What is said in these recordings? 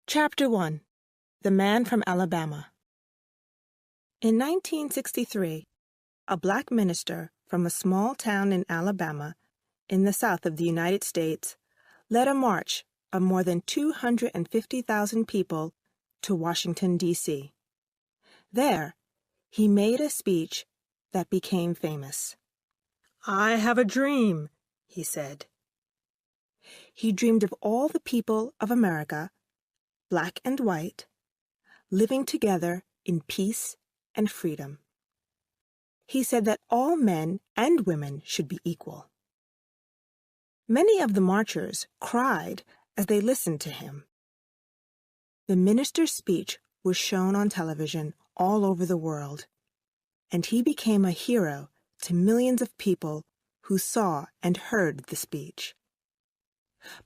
Chapter 1 The Man from Alabama. In 1963, a black minister from a small town in Alabama, in the south of the United States, led a march of more than 250,000 people to Washington, D.C. There, he made a speech that became famous. "I have a dream," he said. He dreamed of all the people of America, black and white, living together in peace and freedom. He said that all men and women should be equal. Many of the marchers cried as they listened to him. The minister's speech was shown on television all over the world, and he became a hero to millions of people who saw and heard the speech.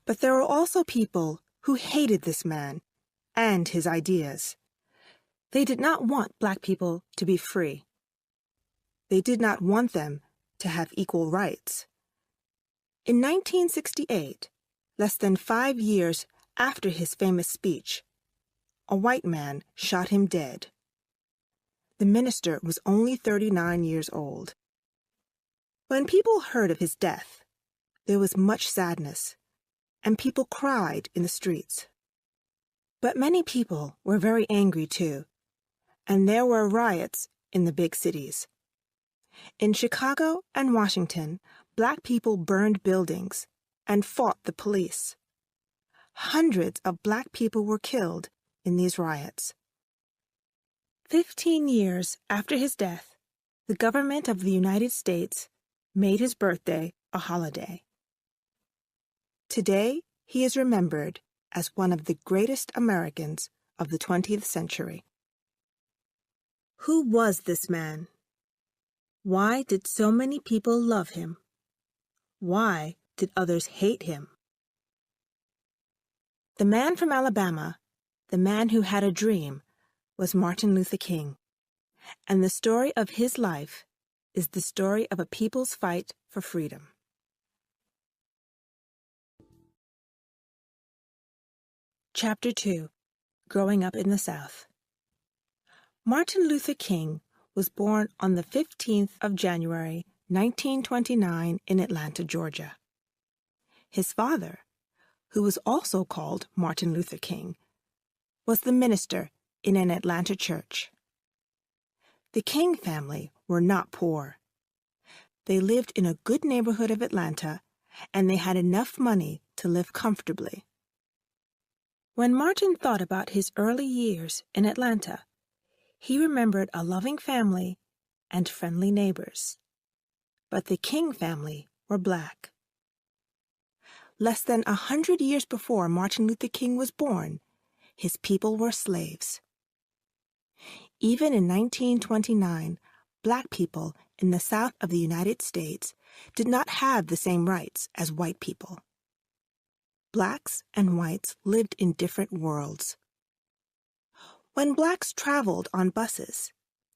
But there were also people who hated this man and his ideas. They did not want black people to be free. They did not want them to have equal rights. In 1968, less than 5 years after his famous speech, a white man shot him dead. The minister was only 39 years old. When people heard of his death, there was much sadness, and people cried in the streets. But many people were very angry too, and there were riots in the big cities. In Chicago and Washington, black people burned buildings and fought the police. Hundreds of black people were killed in these riots. 15 years after his death, the government of the United States made his birthday a holiday. Today, he is remembered as one of the greatest Americans of the 20th century. Who was this man? Why did so many people love him? Why did others hate him? The man from Alabama, the man who had a dream, was Martin Luther King, and the story of his life is the story of a people's fight for freedom. Chapter 2 Growing Up in the South. Martin Luther King was born on the 15th of January, 1929 in Atlanta, Georgia. His father, who was also called Martin Luther King, was the minister in an Atlanta church. The King family were not poor. They lived in a good neighborhood of Atlanta, and they had enough money to live comfortably. When Martin thought about his early years in Atlanta, he remembered a loving family and friendly neighbors. But the King family were black. Less than 100 years before Martin Luther King was born, his people were slaves. Even in 1929, black people in the South of the United States did not have the same rights as white people. Blacks and whites lived in different worlds. When blacks traveled on buses,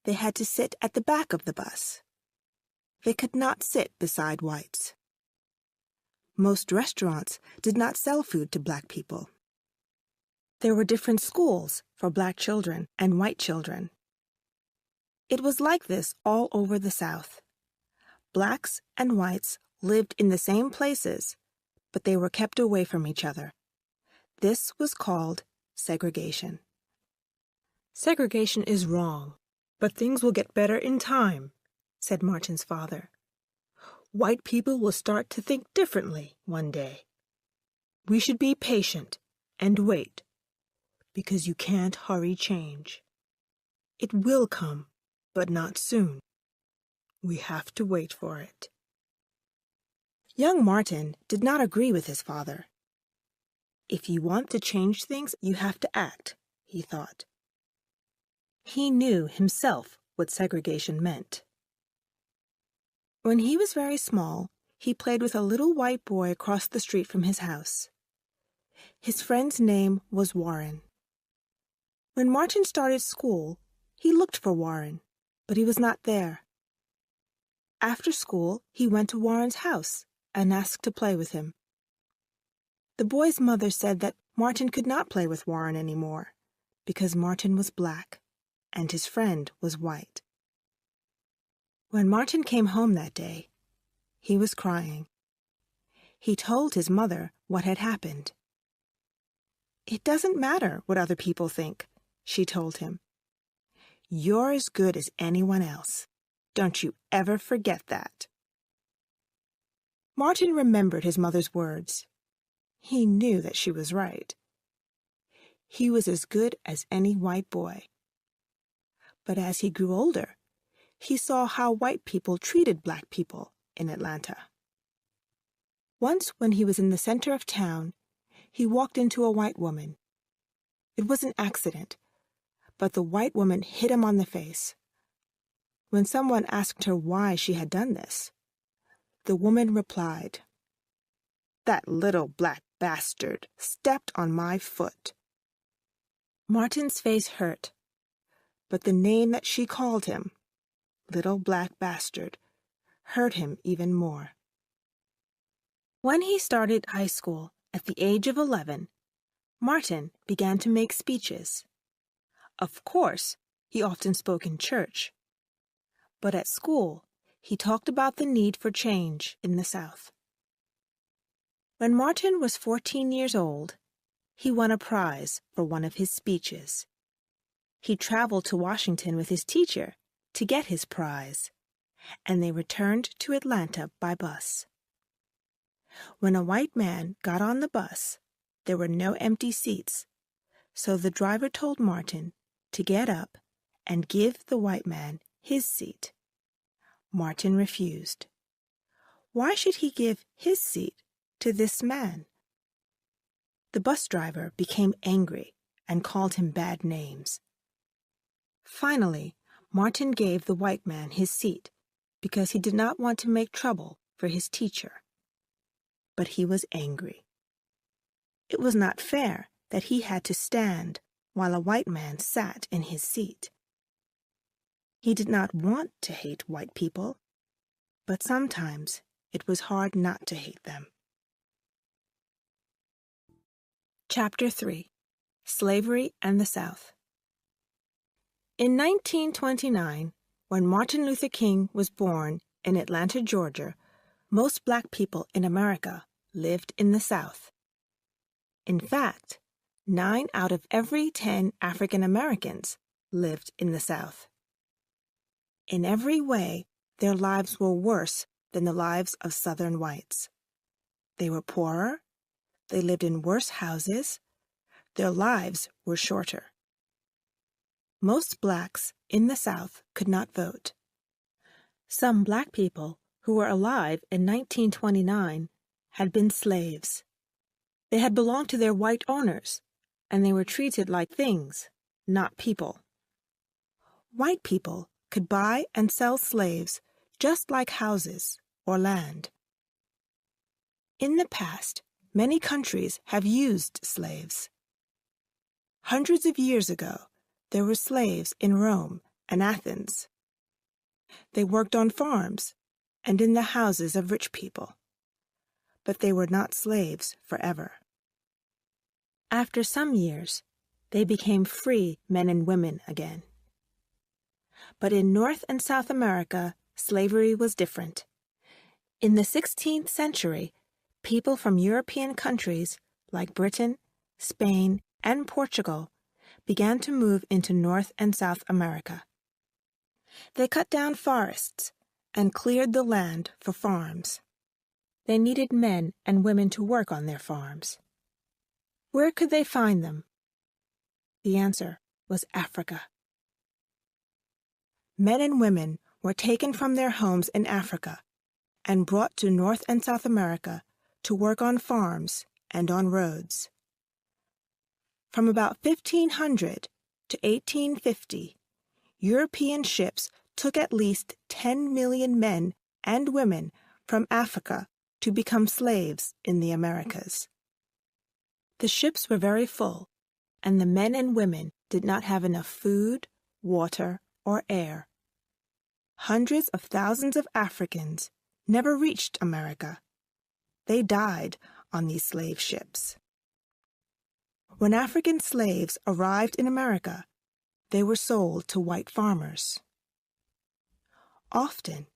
they had to sit at the back of the bus. They could not sit beside whites. Most restaurants did not sell food to black people. There were different schools for black children and white children. It was like this all over the South. Blacks and whites lived in the same places, but they were kept away from each other. This was called segregation. "Segregation is wrong, but things will get better in time," said Martin's father. "White people will start to think differently one day. We should be patient and wait, because you can't hurry change. It will come, but not soon. We have to wait for it." Young Martin did not agree with his father. If you want to change things, you have to act, he thought. He knew himself what segregation meant. When he was very small, he played with a little white boy across the street from his house. His friend's name was Warren. When Martin started school, he looked for Warren, but he was not there. After school, he went to Warren's house and asked to play with him. The boy's mother said that Martin could not play with Warren anymore, because Martin was black and his friend was white. When Martin came home that day, he was crying. He told his mother what had happened. "It doesn't matter what other people think," she told him. "You're as good as anyone else. Don't you ever forget that." Martin remembered his mother's words. He knew that she was right. He was as good as any white boy. But as he grew older, he saw how white people treated black people in Atlanta. Once, when he was in the center of town, he walked into a white woman. It was an accident, but the white woman hit him on the face. When someone asked her why she had done this, the woman replied, "That little black bastard stepped on my foot." Martin's face hurt, but the name that she called him, little black bastard, hurt him even more. When he started high school at the age of 11, Martin began to make speeches. Of course, he often spoke in church, but at school, he talked about the need for change in the South. When Martin was 14 years old, he won a prize for one of his speeches. He traveled to Washington with his teacher to get his prize, and they returned to Atlanta by bus. When a white man got on the bus, there were no empty seats, so the driver told Martin to get up and give the white man his seat. Martin refused. Why should he give his seat to this man? The bus driver became angry and called him bad names. Finally, Martin gave the white man his seat because he did not want to make trouble for his teacher. But he was angry. It was not fair that he had to stand while a white man sat in his seat. He did not want to hate white people, but sometimes it was hard not to hate them. Chapter 3: Slavery and the South. In 1929, when Martin Luther King was born in Atlanta, Georgia, most black people in America lived in the South. In fact, 9 out of every 10 African Americans lived in the South. In every way, their lives were worse than the lives of Southern whites. They were poorer, they lived in worse houses, their lives were shorter. Most blacks in the South could not vote. Some black people who were alive in 1929 had been slaves. They had belonged to their white owners, and they were treated like things, not people. White people could buy and sell slaves just like houses or land. In the past, many countries have used slaves. Hundreds of years ago, there were slaves in Rome and Athens. They worked on farms and in the houses of rich people. But they were not slaves forever. After some years, they became free men and women again. But in North and South America, slavery was different. In the 16th century, people from European countries like Britain, Spain, and Portugal began to move into North and South America. They cut down forests and cleared the land for farms. They needed men and women to work on their farms. Where could they find them? The answer was Africa. Men and women were taken from their homes in Africa and brought to North and South America to work on farms and on roads. From about 1500 to 1850, European ships took at least 10 million men and women from Africa to become slaves in the Americas. The ships were very full, and the men and women did not have enough food, water, or air. Hundreds of thousands of Africans never reached America. They died on these slave ships. When African slaves arrived in America, they were sold to white farmers. Often,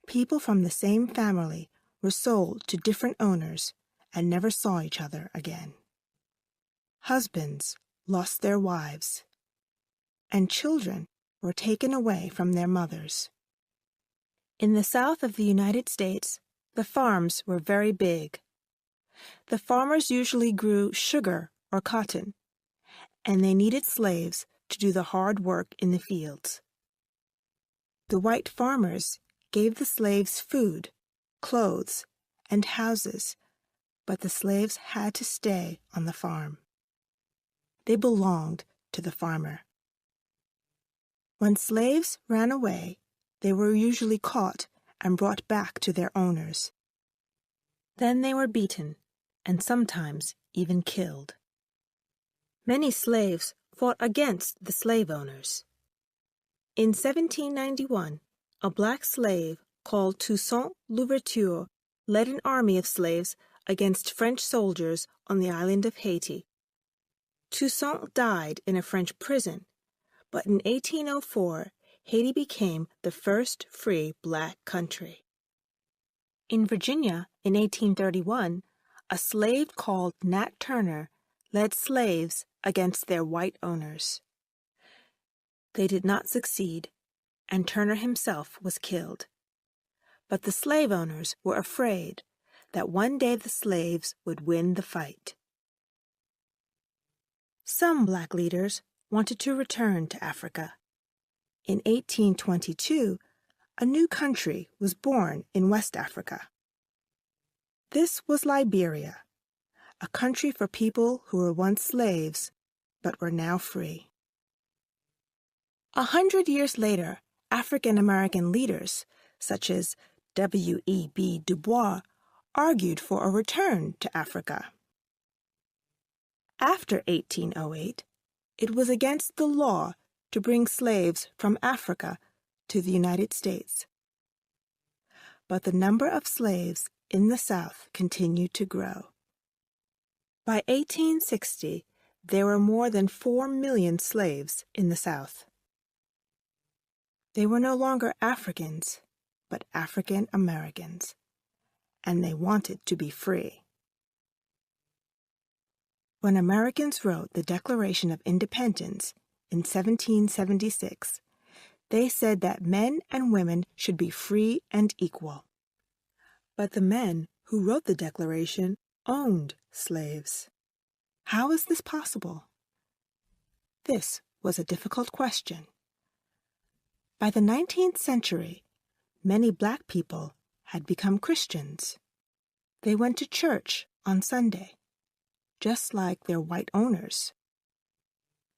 people from the same family were sold to different owners and never saw each other again. Husbands lost their wives, and children were taken away from their mothers. In the South of the United States, the farms were very big. The farmers usually grew sugar or cotton, and they needed slaves to do the hard work in the fields. The white farmers gave the slaves food, clothes, and houses, but the slaves had to stay on the farm. They belonged to the farmer. When slaves ran away, they were usually caught and brought back to their owners. Then they were beaten, and sometimes even killed. Many slaves fought against the slave owners. In 1791, a black slave called Toussaint Louverture led an army of slaves against French soldiers on the island of Haiti. Toussaint died in a French prison, but in 1804, Haiti became the first free black country. In Virginia, in 1831, a slave called Nat Turner led slaves against their white owners. They did not succeed, and Turner himself was killed. But the slave owners were afraid that one day the slaves would win the fight. Some black leaders wanted to return to Africa. In 1822, a new country was born in West Africa. This was Liberia, a country for people who were once slaves but were now free. 100 years later, African-American leaders, such as W.E.B. Du Bois, argued for a return to Africa. After 1808, it was against the law to bring slaves from Africa to the United States. But the number of slaves in the South continued to grow. By 1860, there were more than 4 million slaves in the South. They were no longer Africans, but African Americans, and they wanted to be free. When Americans wrote the Declaration of Independence in 1776, they said that men and women should be free and equal. But the men who wrote the Declaration owned slaves. How is this possible? This was a difficult question. By the 19th century, many black people had become Christians. They went to church on Sunday, just like their white owners.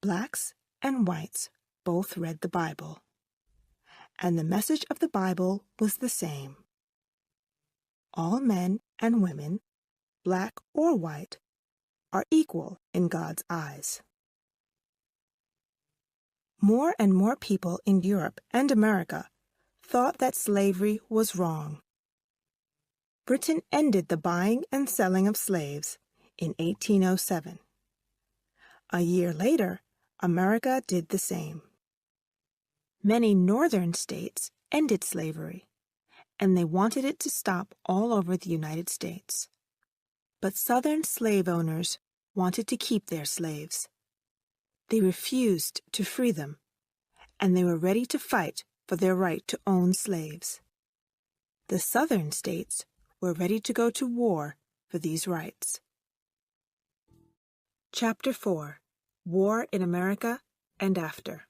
Blacks and whites both read the Bible, and the message of the Bible was the same. All men and women, black or white, are equal in God's eyes. More and more people in Europe and America thought that slavery was wrong. Britain ended the buying and selling of slaves in 1807. A year later, America did the same. Many northern states ended slavery, and they wanted it to stop all over the United States. But southern slave owners wanted to keep their slaves. They refused to free them, and they were ready to fight for their right to own slaves. The southern states were ready to go to war for these rights. Chapter 4: War in America and After.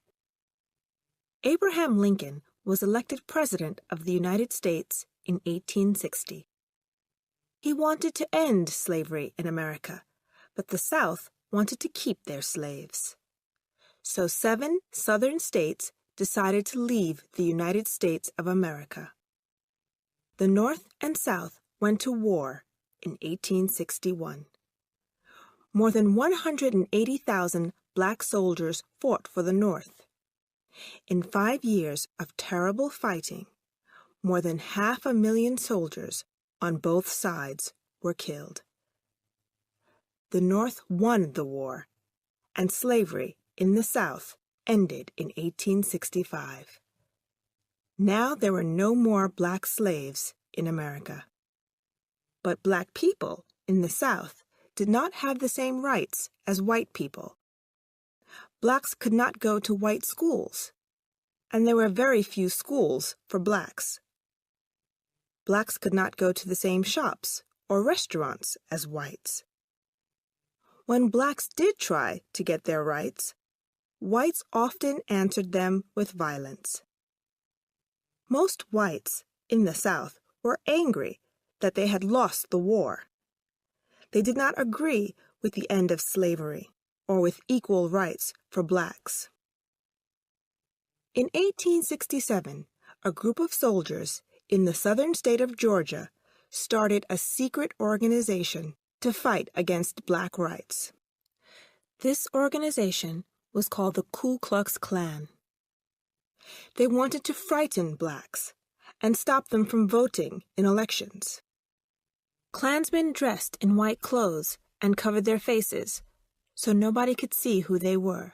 Abraham Lincoln was elected President of the United States in 1860. He wanted to end slavery in America, but the South wanted to keep their slaves. So 7 southern states decided to leave the United States of America. The North and South went to war in 1861. More than 180,000 black soldiers fought for the North. In 5 years of terrible fighting, more than 500,000 soldiers on both sides were killed. The North won the war, and slavery in the South ended in 1865. Now there were no more black slaves in America. But black people in the South did not have the same rights as white people. Blacks could not go to white schools, and there were very few schools for blacks. Blacks could not go to the same shops or restaurants as whites. When blacks did try to get their rights, whites often answered them with violence. Most whites in the South were angry that they had lost the war. They did not agree with the end of slavery or with equal rights for blacks. In 1867, a group of soldiers in the southern state of Georgia started a secret organization to fight against black rights. This organization was called the Ku Klux Klan. They wanted to frighten blacks and stop them from voting in elections. Klansmen dressed in white clothes and covered their faces so nobody could see who they were.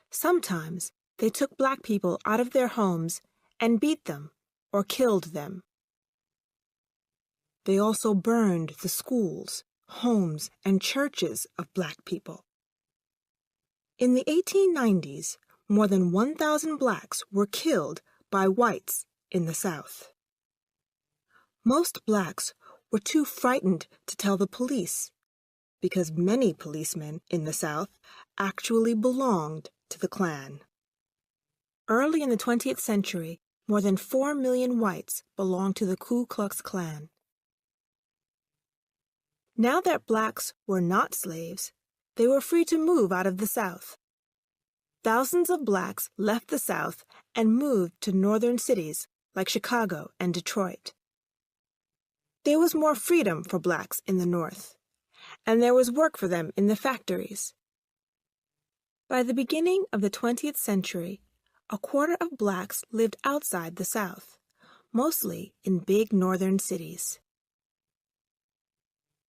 Sometimes they took black people out of their homes and beat them or killed them. They also burned the schools, homes, and churches of black people. In the 1890s, more than 1,000 blacks were killed by whites in the South. Most blacks were too frightened to tell the police, because many policemen in the South actually belonged to the Klan. Early in the 20th century, more than 4 million whites belonged to the Ku Klux Klan. Now that blacks were not slaves, they were free to move out of the South. Thousands of blacks left the South and moved to northern cities like Chicago and Detroit. There was more freedom for blacks in the North, and there was work for them in the factories. By the beginning of the 20th century, a quarter of blacks lived outside the South, mostly in big northern cities.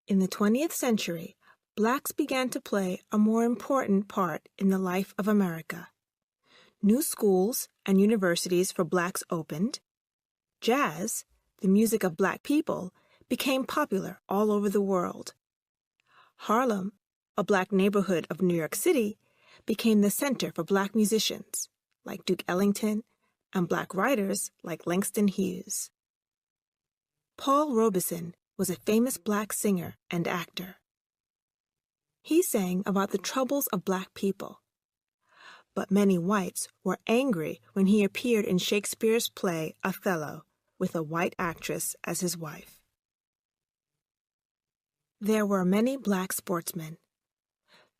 In the 20th century, blacks began to play a more important part in the life of America. New schools and universities for blacks opened. Jazz, the music of black people, became popular all over the world. Harlem, a black neighborhood of New York City, became the center for black musicians like Duke Ellington and black writers like Langston Hughes. Paul Robeson was a famous black singer and actor. He sang about the troubles of black people. But many whites were angry when he appeared in Shakespeare's play Othello with a white actress as his wife. There were many black sportsmen.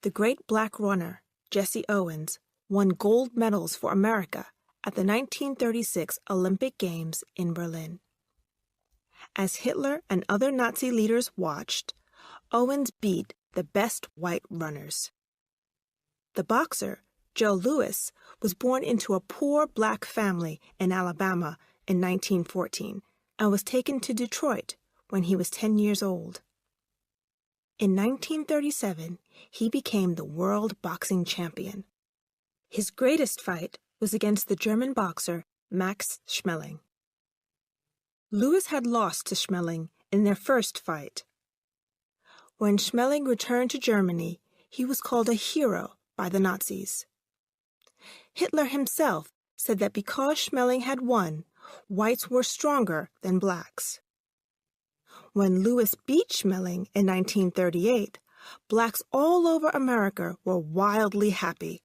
The great black runner, Jesse Owens, won gold medals for America at the 1936 Olympic Games in Berlin. As Hitler and other Nazi leaders watched, Owens beat the best white runners. The boxer, Joe Louis, was born into a poor black family in Alabama in 1914 and was taken to Detroit when he was 10 years old. In 1937, he became the world boxing champion. His greatest fight was against the German boxer Max Schmeling. Louis had lost to Schmeling in their first fight. When Schmeling returned to Germany, he was called a hero by the Nazis. Hitler himself said that because Schmeling had won, whites were stronger than blacks. When Louis beat Schmeling in 1938, blacks all over America were wildly happy.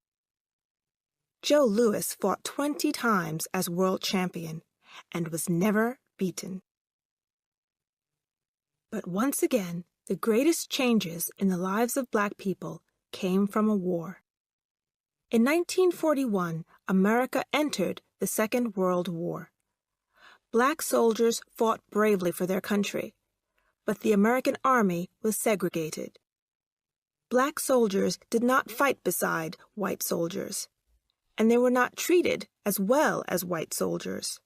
Joe Louis fought 20 times as world champion and was never beaten. But once again, the greatest changes in the lives of black people came from a war. In 1941, America entered the Second World War. Black soldiers fought bravely for their country, but the American army was segregated. Black soldiers did not fight beside white soldiers, and they were not treated as well as white soldiers.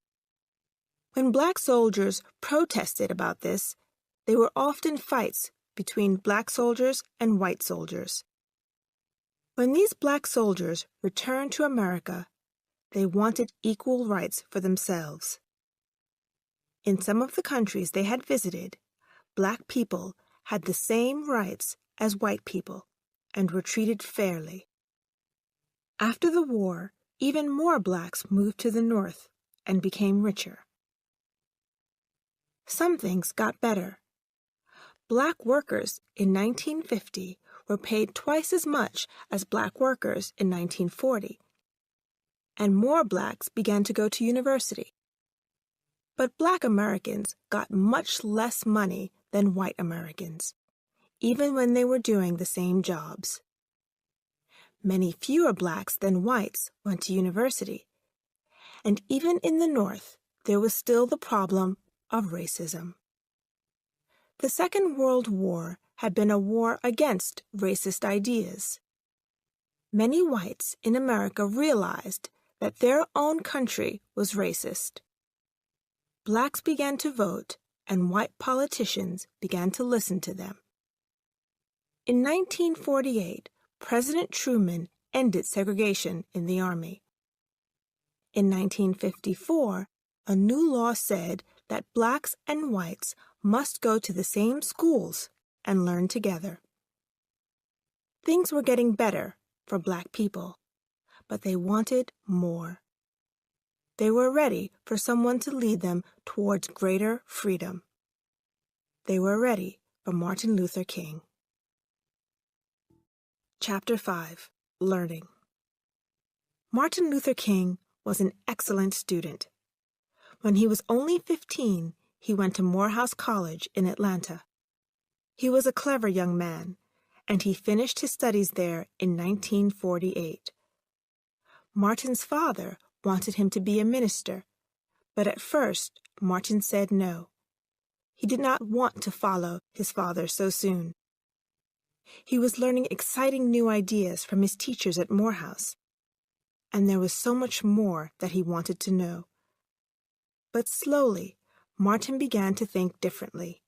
When black soldiers protested about this, there were often fights between black soldiers and white soldiers. When these black soldiers returned to America, they wanted equal rights for themselves. In some of the countries they had visited, black people had the same rights as white people and were treated fairly. After the war, even more blacks moved to the North and became richer. Some things got better. Black workers in 1950 were paid twice as much as black workers in 1940, and more blacks began to go to university. But black Americans got much less money than white Americans, even when they were doing the same jobs. Many fewer blacks than whites went to university, and even in the North, there was still the problem of racism. The Second World War had been a war against racist ideas. Many whites in America realized that their own country was racist. Blacks began to vote, and white politicians began to listen to them. In 1948, President Truman ended segregation in the Army. In 1954, a new law said that blacks and whites must go to the same schools and learn together. Things were getting better for black people, but they wanted more. They were ready for someone to lead them towards greater freedom. They were ready for Martin Luther King. Chapter 5 Learning. Martin Luther King was an excellent student. When he was only 15, he went to Morehouse College in Atlanta. He was a clever young man, and he finished his studies there in 1948. Martin's father wanted him to be a minister, but at first Martin said no. He did not want to follow his father so soon. He was learning exciting new ideas from his teachers at Morehouse, and there was so much more that he wanted to know. But slowly, Martin began to think differently.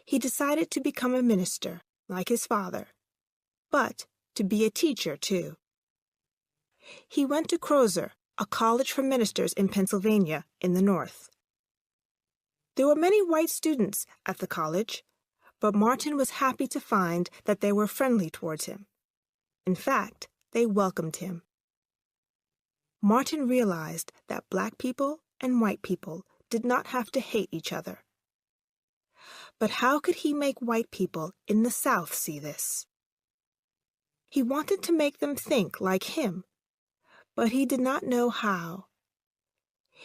He decided to become a minister, like his father, but to be a teacher, too. He went to Ch.4 a college for ministers in Pennsylvania in the North. There were many white students at the college, but Martin was happy to find that they were friendly towards him. In fact, they welcomed him. Martin realized that black people and white people did not have to hate each other. But how could he make white people in the South see this? He wanted to make them think like him, but he did not know how.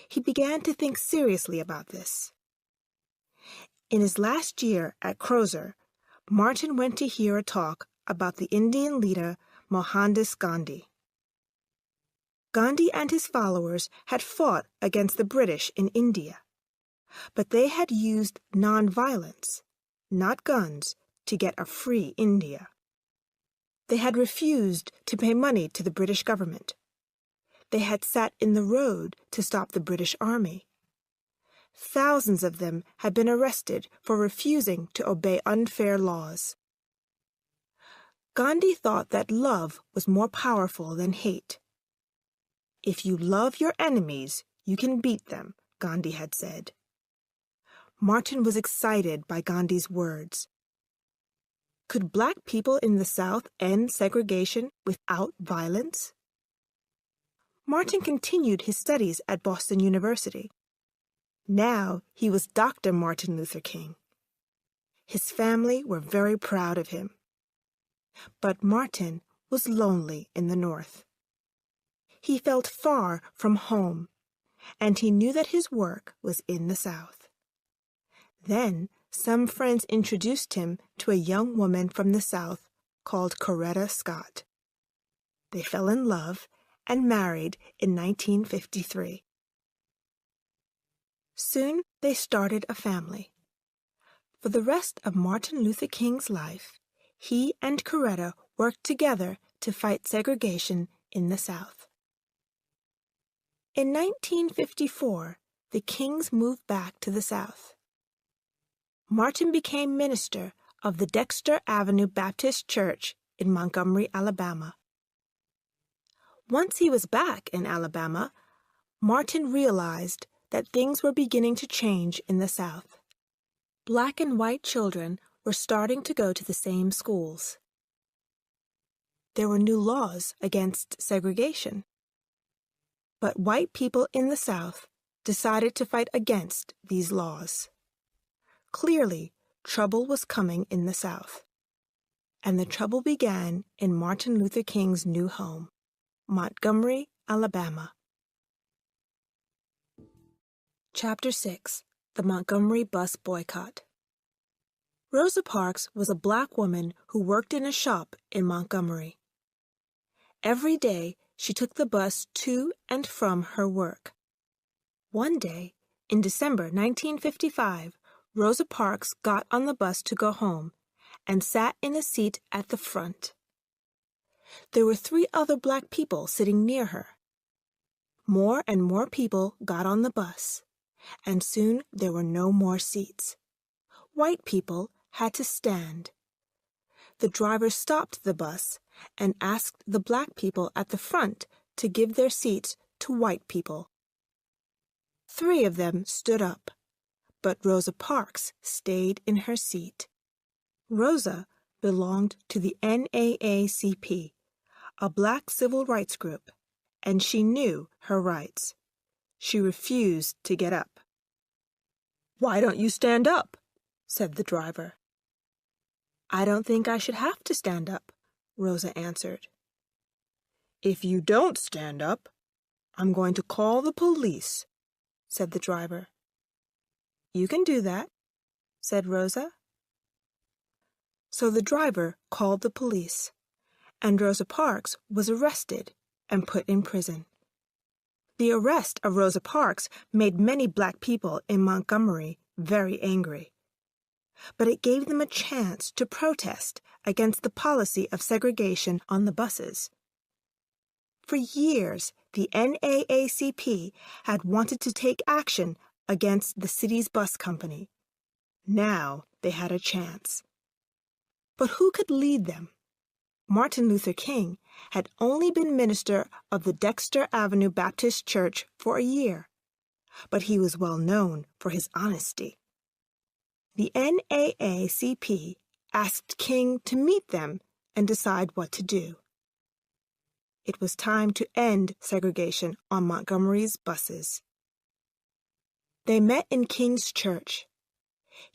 He began to think seriously about this. In his last year at Ch.4, Martin went to hear a talk about the Indian leader Mohandas Gandhi. Gandhi and his followers had fought against the British in India, but they had used nonviolence, not guns, to get a free India. They had refused to pay money to the British government. They had sat in the road to stop the British Army. Thousands of them had been arrested for refusing to obey unfair laws. Gandhi thought that love was more powerful than hate. If you love your enemies, you can beat them, Gandhi had said. Martin was excited by Gandhi's words. Could black people in the South end segregation without violence? Martin continued his studies at Boston University. Now he was Dr. Martin Luther King. His family were very proud of him. But Martin was lonely in the North. He felt far from home, and he knew that his work was in the South. Then some friends introduced him to a young woman from the South called Coretta Scott. They fell in love and married in 1953. Soon they started a family. For the rest of Martin Luther King's life, he and Coretta worked together to fight segregation in the South. In 1954, the Kings moved back to the South. Martin became minister of the Dexter Avenue Baptist Church in Montgomery, Alabama. Once he was back in Alabama, Martin realized that things were beginning to change in the South. Black and white children were starting to go to the same schools. There were new laws against segregation. But white people in the South decided to fight against these laws. Clearly, trouble was coming in the South. And the trouble began in Martin Luther King's new home, Montgomery, Alabama. Chapter 6. The Montgomery Bus Boycott. Rosa Parks was a black woman who worked in a shop in Montgomery. Every day, she took the bus to and from her work. One day, in December 1955, Rosa Parks got on the bus to go home and sat in a seat at the front. There were 3 other black people sitting near her. More and more people got on the bus, and soon there were no more seats. White people had to stand. The driver stopped the bus and asked the black people at the front to give their seats to white people. 3 of them stood up, but Rosa Parks stayed in her seat. Rosa belonged to the NAACP, a black civil rights group, and she knew her rights. She refused to get up. "Why don't you stand up?" said the driver. "I don't think I should have to stand up," Rosa answered. "If you don't stand up, I'm going to call the police," said the driver. "You can do that," said Rosa. So the driver called the police, and Rosa Parks was arrested and put in prison. The arrest of Rosa Parks made many black people in Montgomery very angry. But it gave them a chance to protest against the policy of segregation on the buses. For years, the NAACP had wanted to take action against the city's bus company. Now they had a chance. But who could lead them? Martin Luther King had only been minister of the Dexter Avenue Baptist Church for a year, but he was well known for his honesty. The NAACP asked King to meet them and decide what to do. It was time to end segregation on Montgomery's buses. They met in King's church.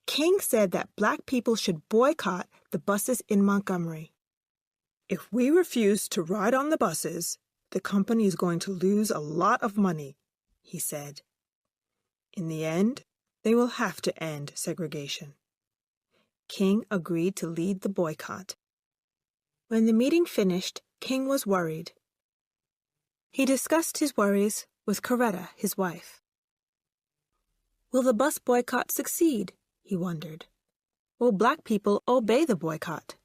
King said that black people should boycott the buses in Montgomery. "If we refuse to ride on the buses, the company is going to lose a lot of money," he said. In the end, they will have to end segregation. King agreed to lead the boycott. When the meeting finished, King was worried. He discussed his worries with Coretta, his wife. Will the bus boycott succeed? He wondered. Will black people obey the boycott?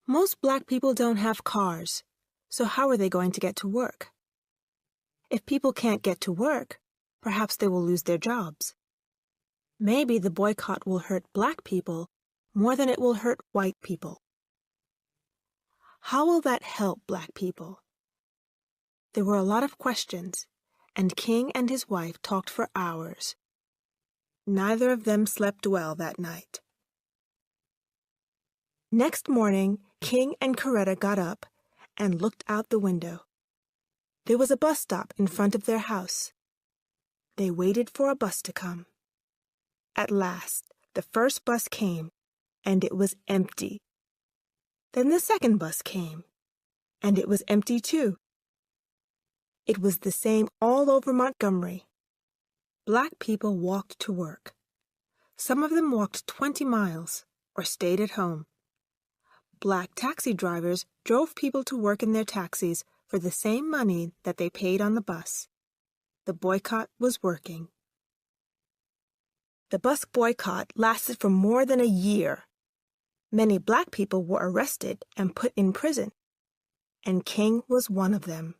Most black people don't have cars, so how are they going to get to work? If people can't get to work, perhaps they will lose their jobs. Maybe the boycott will hurt black people more than it will hurt white people. How will that help black people? There were a lot of questions, and King and his wife talked for hours. Neither of them slept well that night. Next morning, King and Coretta got up and looked out the window. There was a bus stop in front of their house. They waited for a bus to come. At last, the first bus came, and it was empty. Then the second bus came, and it was empty too. It was the same all over Montgomery. Black people walked to work. Some of them walked 20 miles or stayed at home. Black taxi drivers drove people to work in their taxis for the same money that they paid on the bus. The boycott was working. The bus boycott lasted for more than a year. Many black people were arrested and put in prison, and King was one of them.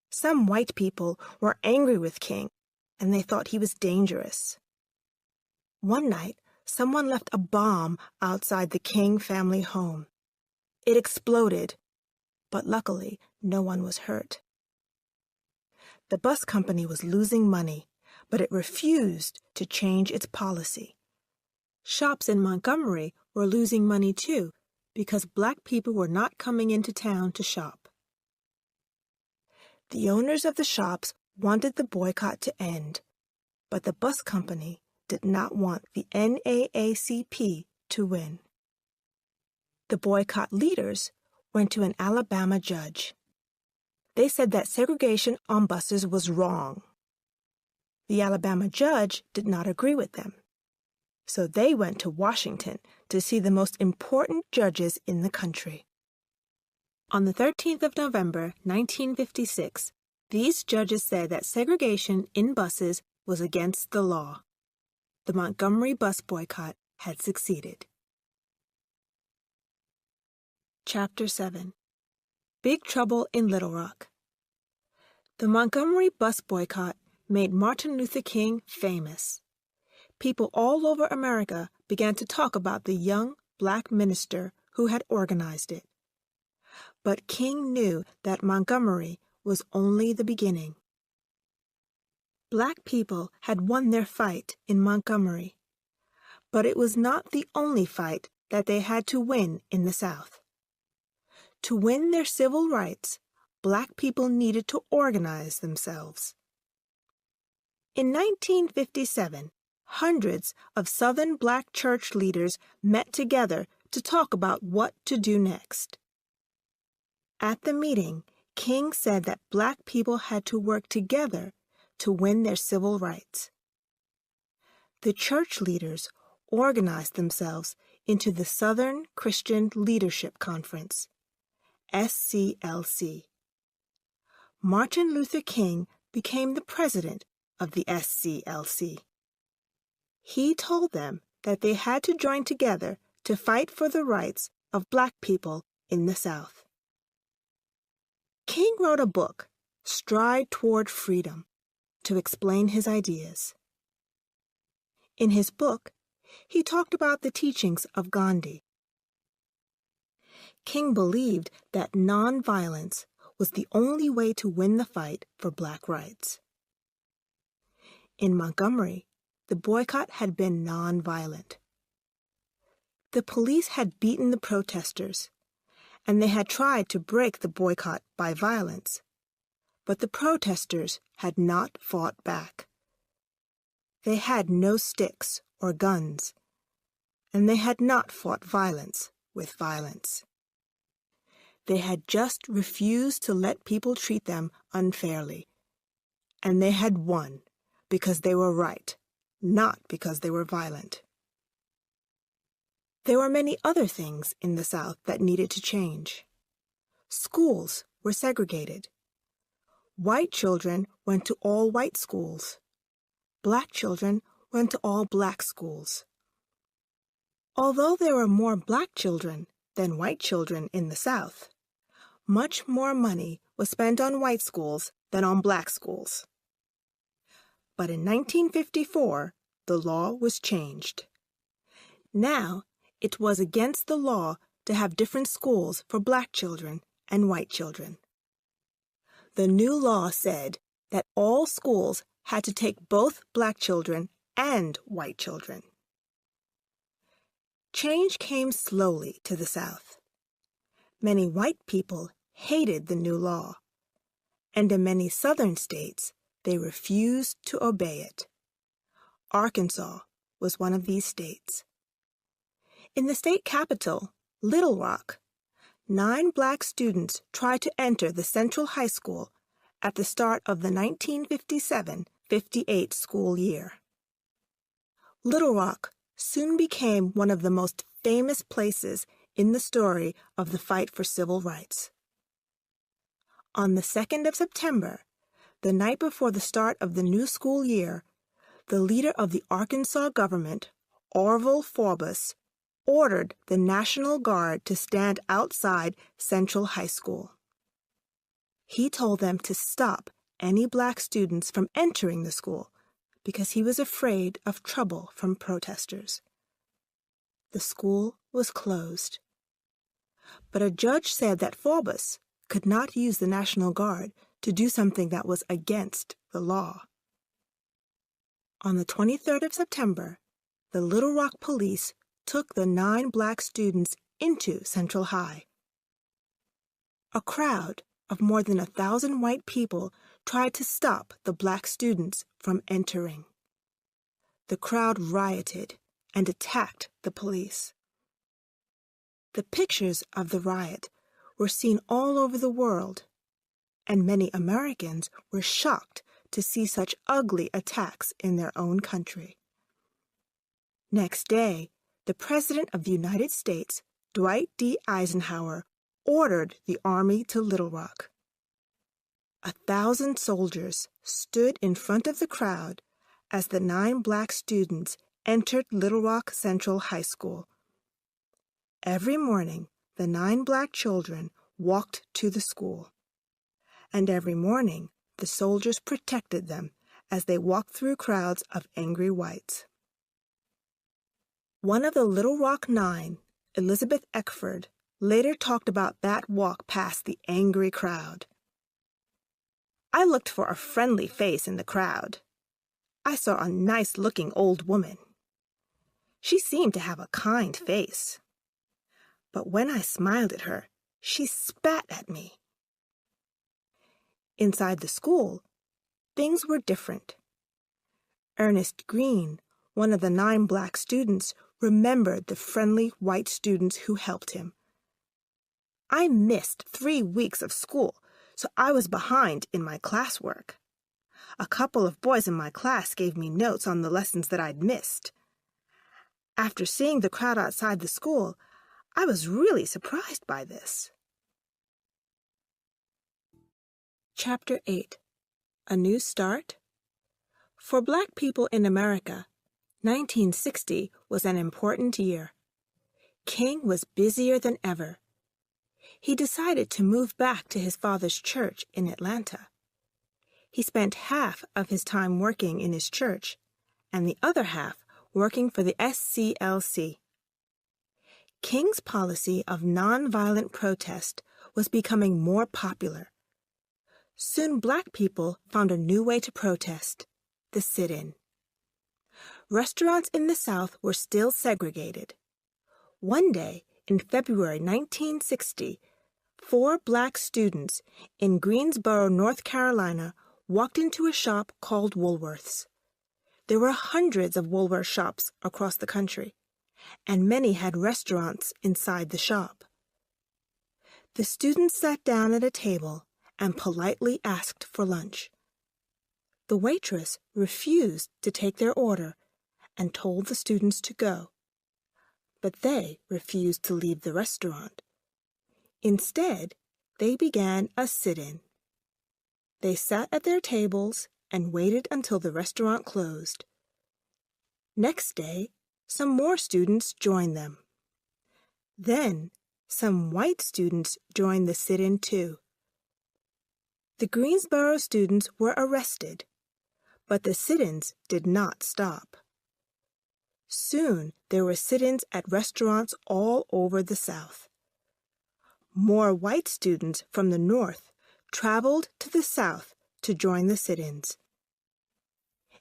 Some white people were angry with King, and they thought he was dangerous. One night, someone left a bomb outside the King family home. It exploded, but luckily no one was hurt. The bus company was losing money, but it refused to change its policy. Shops in Montgomery were losing money too, because black people were not coming into town to shop. The owners of the shops wanted the boycott to end, but the bus company did not want the NAACP to win. The boycott leaders went to an Alabama judge. They said that segregation on buses was wrong. The Alabama judge did not agree with them, so they went to Washington to see the most important judges in the country. On the 13th of November, 1956, these judges said that segregation in buses was against the law. The Montgomery bus boycott had succeeded. Chapter 7. Big Trouble in Little Rock. The Montgomery bus boycott made Martin Luther King famous. People all over America began to talk about the young black minister who had organized it. But King knew that Montgomery was only the beginning. Black people had won their fight in Montgomery, but it was not the only fight that they had to win in the South. To win their civil rights, black people needed to organize themselves. In 1957, hundreds of Southern black church leaders met together to talk about what to do next. At the meeting, King said that black people had to work together to win their civil rights. The church leaders organized themselves into the Southern Christian Leadership Conference, SCLC. Martin Luther King became the president of the SCLC. He told them that they had to join together to fight for the rights of black people in the South. King wrote a book, Stride Toward Freedom, to explain his ideas. In his book, he talked about the teachings of Gandhi. King believed that nonviolence was the only way to win the fight for black rights. In Montgomery, the boycott had been nonviolent. The police had beaten the protesters, and they had tried to break the boycott by violence, but the protesters had not fought back. They had no sticks or guns, and they had not fought violence with violence. They had just refused to let people treat them unfairly, and they had won because they were right, not because they were violent. There were many other things in the South that needed to change. Schools were segregated. White children went to all white schools. Black children went to all black schools. Although there were more black children than white children in the South, much more money was spent on white schools than on black schools. But in 1954, the law was changed. Now, it was against the law to have different schools for black children and white children. The new law said that all schools had to take both black children and white children. Change came slowly to the South. Many white people hated the new law, and in many Southern states, they refused to obey it. Arkansas was one of these states. In the state capital, Little Rock, 9 black students tried to enter the Central High School at the start of the 1957-58 school year. Little Rock soon became one of the most famous places in the story of the fight for civil rights. On the 2nd of September, the night before the start of the new school year, the leader of the Arkansas government, Orville Forbes, ordered the National Guard to stand outside Central High School. He told them to stop any black students from entering the school because he was afraid of trouble from protesters. The school was closed. but a judge said that Faubus could not use the National Guard to do something that was against the law. On the 23rd of September, the Little Rock police took the 9 black students into Central High. A crowd of more than 1,000 white people tried to stop the black students from entering. The crowd rioted and attacked the police. The pictures of the riot were seen all over the world, and many Americans were shocked to see such ugly attacks in their own country. Next day, the President of the United States, Dwight D. Eisenhower, ordered the army to Little Rock. 1,000 soldiers stood in front of the crowd as the 9 black students entered Little Rock Central High School. Every morning, the 9 black children walked to the school, and every morning the soldiers protected them as they walked through crowds of angry whites. One of the Little Rock 9, Elizabeth Eckford, later talked about that walk past the angry crowd. I looked for a friendly face in the crowd. I saw a nice-looking old woman. She seemed to have a kind face. But when I smiled at her, she spat at me. Inside the school, things were different. Ernest Green, one of the 9 black students, remembered the friendly white students who helped him. I missed 3 weeks of school, so I was behind in my classwork. A couple of boys in my class gave me notes on the lessons that I'd missed. After seeing the crowd outside the school, I was really surprised by this. Chapter 8 A New Start. For black people in America, 1960 was an important year. King was busier than ever. He decided to move back to his father's church in Atlanta. He spent half of his time working in his church and the other half working for the SCLC. King's policy of nonviolent protest was becoming more popular. Soon black people found a new way to protest, the sit-in. Restaurants in the South were still segregated. One day, in February 1960, 4 black students in Greensboro, North Carolina, walked into a shop called Woolworth's. There were hundreds of Woolworth shops across the country, and many had restaurants inside the shop. The students sat down at a table and politely asked for lunch. The waitress refused to take their order and told the students to go, but they refused to leave the restaurant. Instead, they began a sit-in. They sat at their tables and waited until the restaurant closed. Next day, some more students joined them. Then, some white students joined the sit-in too. The Greensboro students were arrested, but the sit-ins did not stop. Soon, there were sit-ins at restaurants all over the South. More white students from the North traveled to the South to join the sit-ins.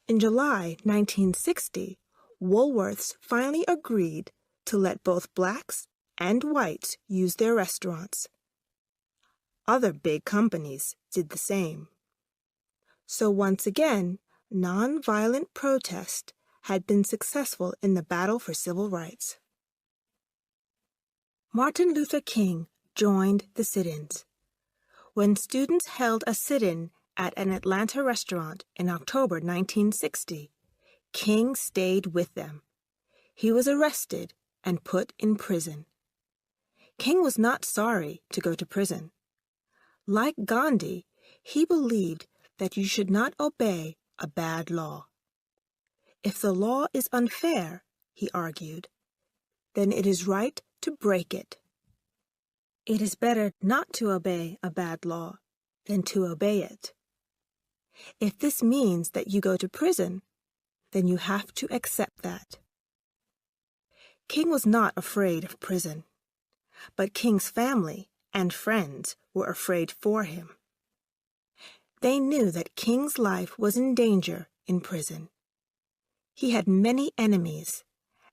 In July 1960, Woolworth's finally agreed to let both blacks and whites use their restaurants. Other big companies did the same. So once again, nonviolent protest had been successful in the battle for civil rights. Martin Luther King joined the sit-ins. When students held a sit-in at an Atlanta restaurant in October 1960, King stayed with them. He was arrested and put in prison. King was not sorry to go to prison. Like Gandhi, he believed that you should not obey a bad law. If the law is unfair, he argued, then it is right to break it. It is better not to obey a bad law than to obey it. If this means that you go to prison, then you have to accept that. King was not afraid of prison. but King's family and friends were afraid for him. They knew that King's life was in danger in prison. He had many enemies,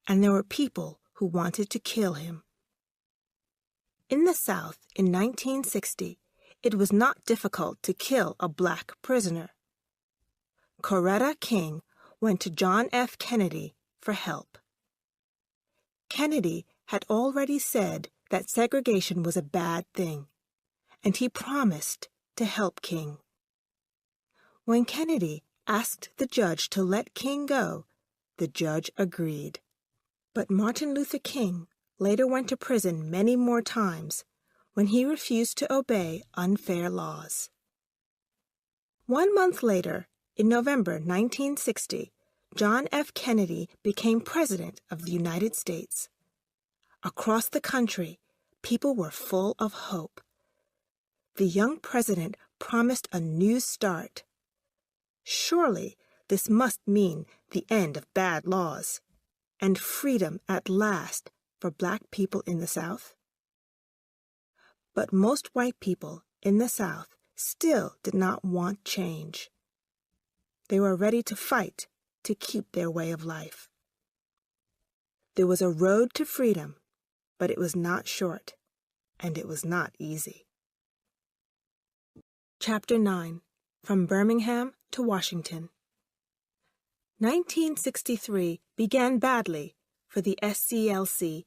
and there were people who wanted to kill him. In the South in 1960, it was not difficult to kill a black prisoner. Coretta King went to John F. Kennedy for help. Kennedy had already said that segregation was a bad thing, and he promised to help King. When Kennedy asked the judge to let King go, the judge agreed. But Martin Luther King later went to prison many more times when he refused to obey unfair laws. 1 month later, in November 1960, John F. Kennedy became President of the United States. Across the country, people were full of hope. The young president promised a new start. Surely this must mean the end of bad laws and freedom at last for black people in the South. But most white people in the South still did not want change. They were ready to fight to keep their way of life. There was a road to freedom, but it was not short, and it was not easy. Chapter 9. From Birmingham to Washington. 1963 began badly for the SCLC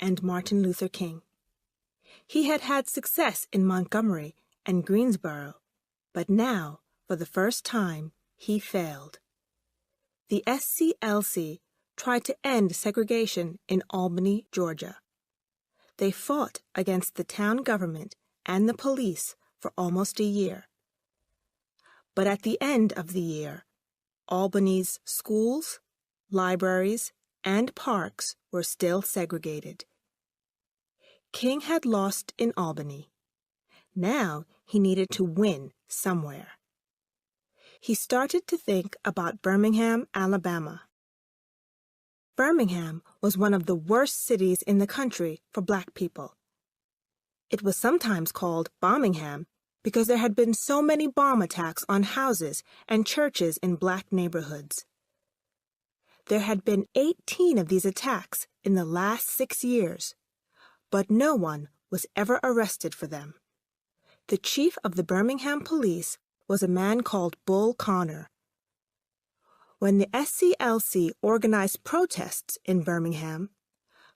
and Martin Luther King. He had had success in Montgomery and Greensboro, but now, for the first time, he failed. The SCLC tried to end segregation in Albany, Georgia. They fought against the town government and the police for almost a year. But at the end of the year, Albany's schools, libraries, and parks were still segregated. King had lost in Albany. Now he needed to win somewhere. He started to think about Birmingham, Alabama. Birmingham was one of the worst cities in the country for black people. It was sometimes called Bombingham because there had been so many bomb attacks on houses and churches in black neighborhoods. There had been 18 of these attacks in the last 6 years, but no one was ever arrested for them. The chief of the Birmingham police was a man called Bull Connor. When the SCLC organized protests in Birmingham,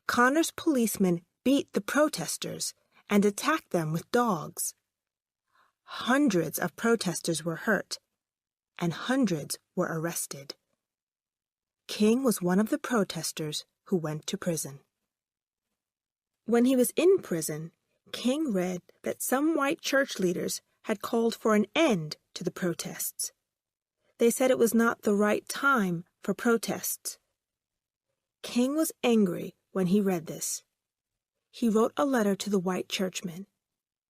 Connor's policemen beat the protesters and attacked them with dogs. Hundreds of protesters were hurt, and hundreds were arrested. King was one of the protesters who went to prison. When he was in prison, King read that some white church leaders had called for an end to the protests. They said it was not the right time for protests. King was angry when he read this. He wrote a letter to the white churchmen.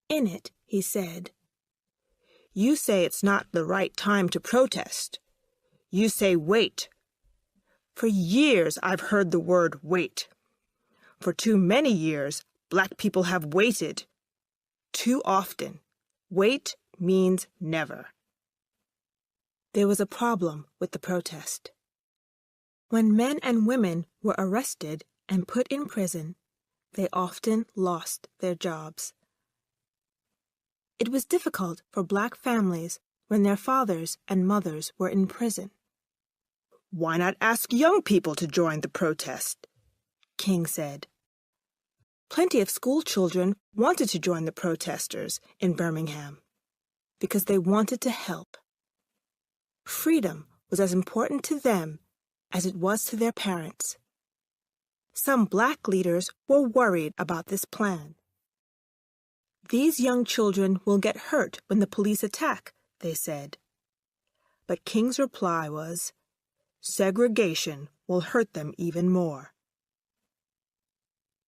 In it, he said, "You say it's not the right time to protest. You say wait. For years I've heard the word wait. For too many years, black people have waited. Too often. Wait means never." There was a problem with the protest. When men and women were arrested and put in prison, they often lost their jobs. It was difficult for black families when their fathers and mothers were in prison. "Why not ask young people to join the protest?" King said. Plenty of school children wanted to join the protesters in Birmingham because they wanted to help. Freedom was as important to them as it was to their parents. Some black leaders were worried about this plan. "These young children will get hurt when the police attack," they said. But King's reply was, "Segregation will hurt them even more."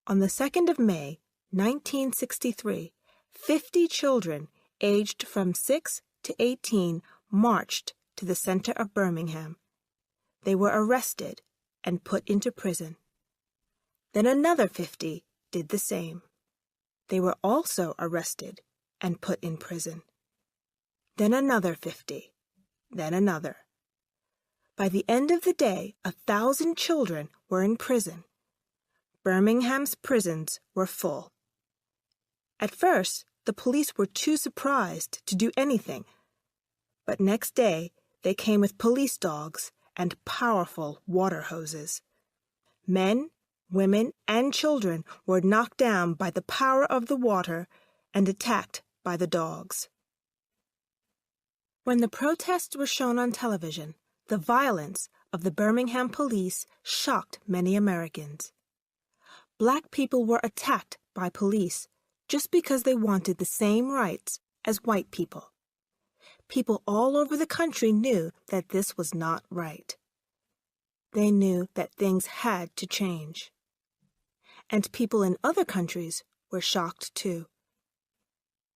On the 2nd of May, 1963, 50 children aged from 6 to 18 marched to the center of Birmingham. They were arrested and put into prison. Then another 50 did the same. They were also arrested and put in prison. Then another 50, then another. By the end of the day, 1,000 children were in prison. Birmingham's prisons were full. At first, the police were too surprised to do anything, but next day they came with police dogs and powerful water hoses. Men, women, and children were knocked down by the power of the water and attacked by the dogs. When the protests were shown on television, the violence of the Birmingham police shocked many Americans. Black people were attacked by police just because they wanted the same rights as white people. People all over the country knew that this was not right. They knew that things had to change. And people in other countries were shocked too.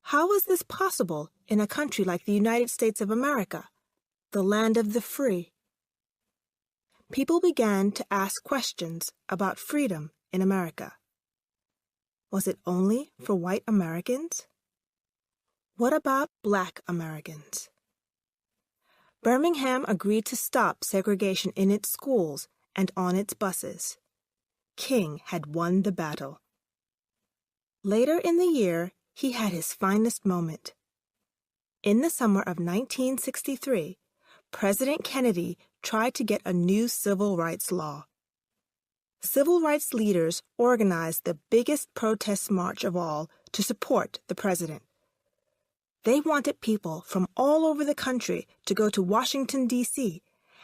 How was this possible in a country like the United States of America, the land of the free? People began to ask questions about freedom in America. Was it only for white Americans? What about Black Americans? Birmingham agreed to stop segregation in its schools and on its buses. King had won the battle. Later in the year, he had his finest moment. In the summer of 1963, President Kennedy tried to get a new civil rights law. Civil rights leaders organized the biggest protest march of all to support the president. They wanted people from all over the country to go to Washington, D.C.,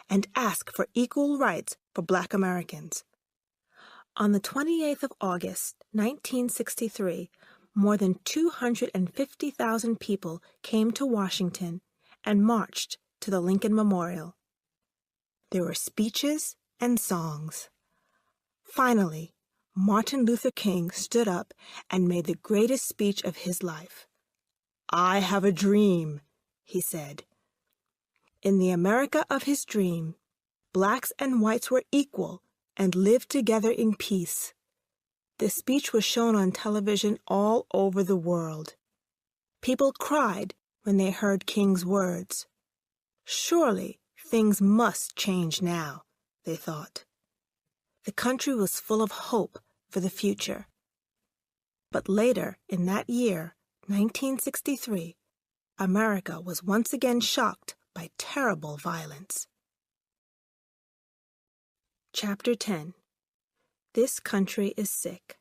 and ask for equal rights for Black Americans. On the 28th of August, 1963, more than 250,000 people came to Washington and marched to the Lincoln Memorial. There were speeches and songs. Finally, Martin Luther King stood up and made the greatest speech of his life. "I have a dream," he said. In the America of his dream, blacks and whites were equal and lived together in peace. This speech was shown on television all over the world. People cried when they heard King's words. Surely things must change now, they thought. The country was full of hope for the future. But later in that year, 1963, America was once again shocked by terrible violence. Chapter 10. This Country is Sick.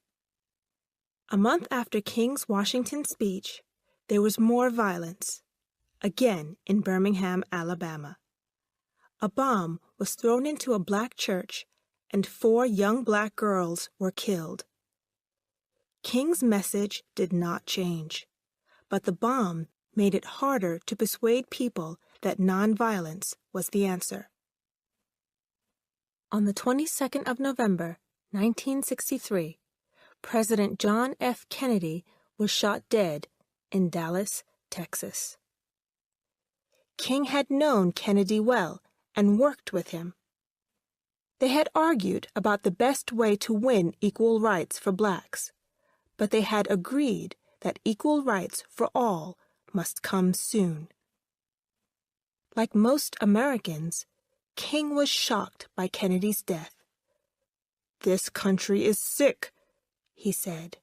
A month after King's Washington speech, there was more violence, again in Birmingham, Alabama. A bomb was thrown into a black church, and 4 young black girls were killed. King's message did not change, but the bomb made it harder to persuade people that nonviolence was the answer. On the 22nd of November, 1963, President John F. Kennedy was shot dead in Dallas, Texas. King had known Kennedy well and worked with him. They had argued about the best way to win equal rights for blacks, but they had agreed that equal rights for all must come soon. Like most Americans, King was shocked by Kennedy's death. "This country is sick," he said.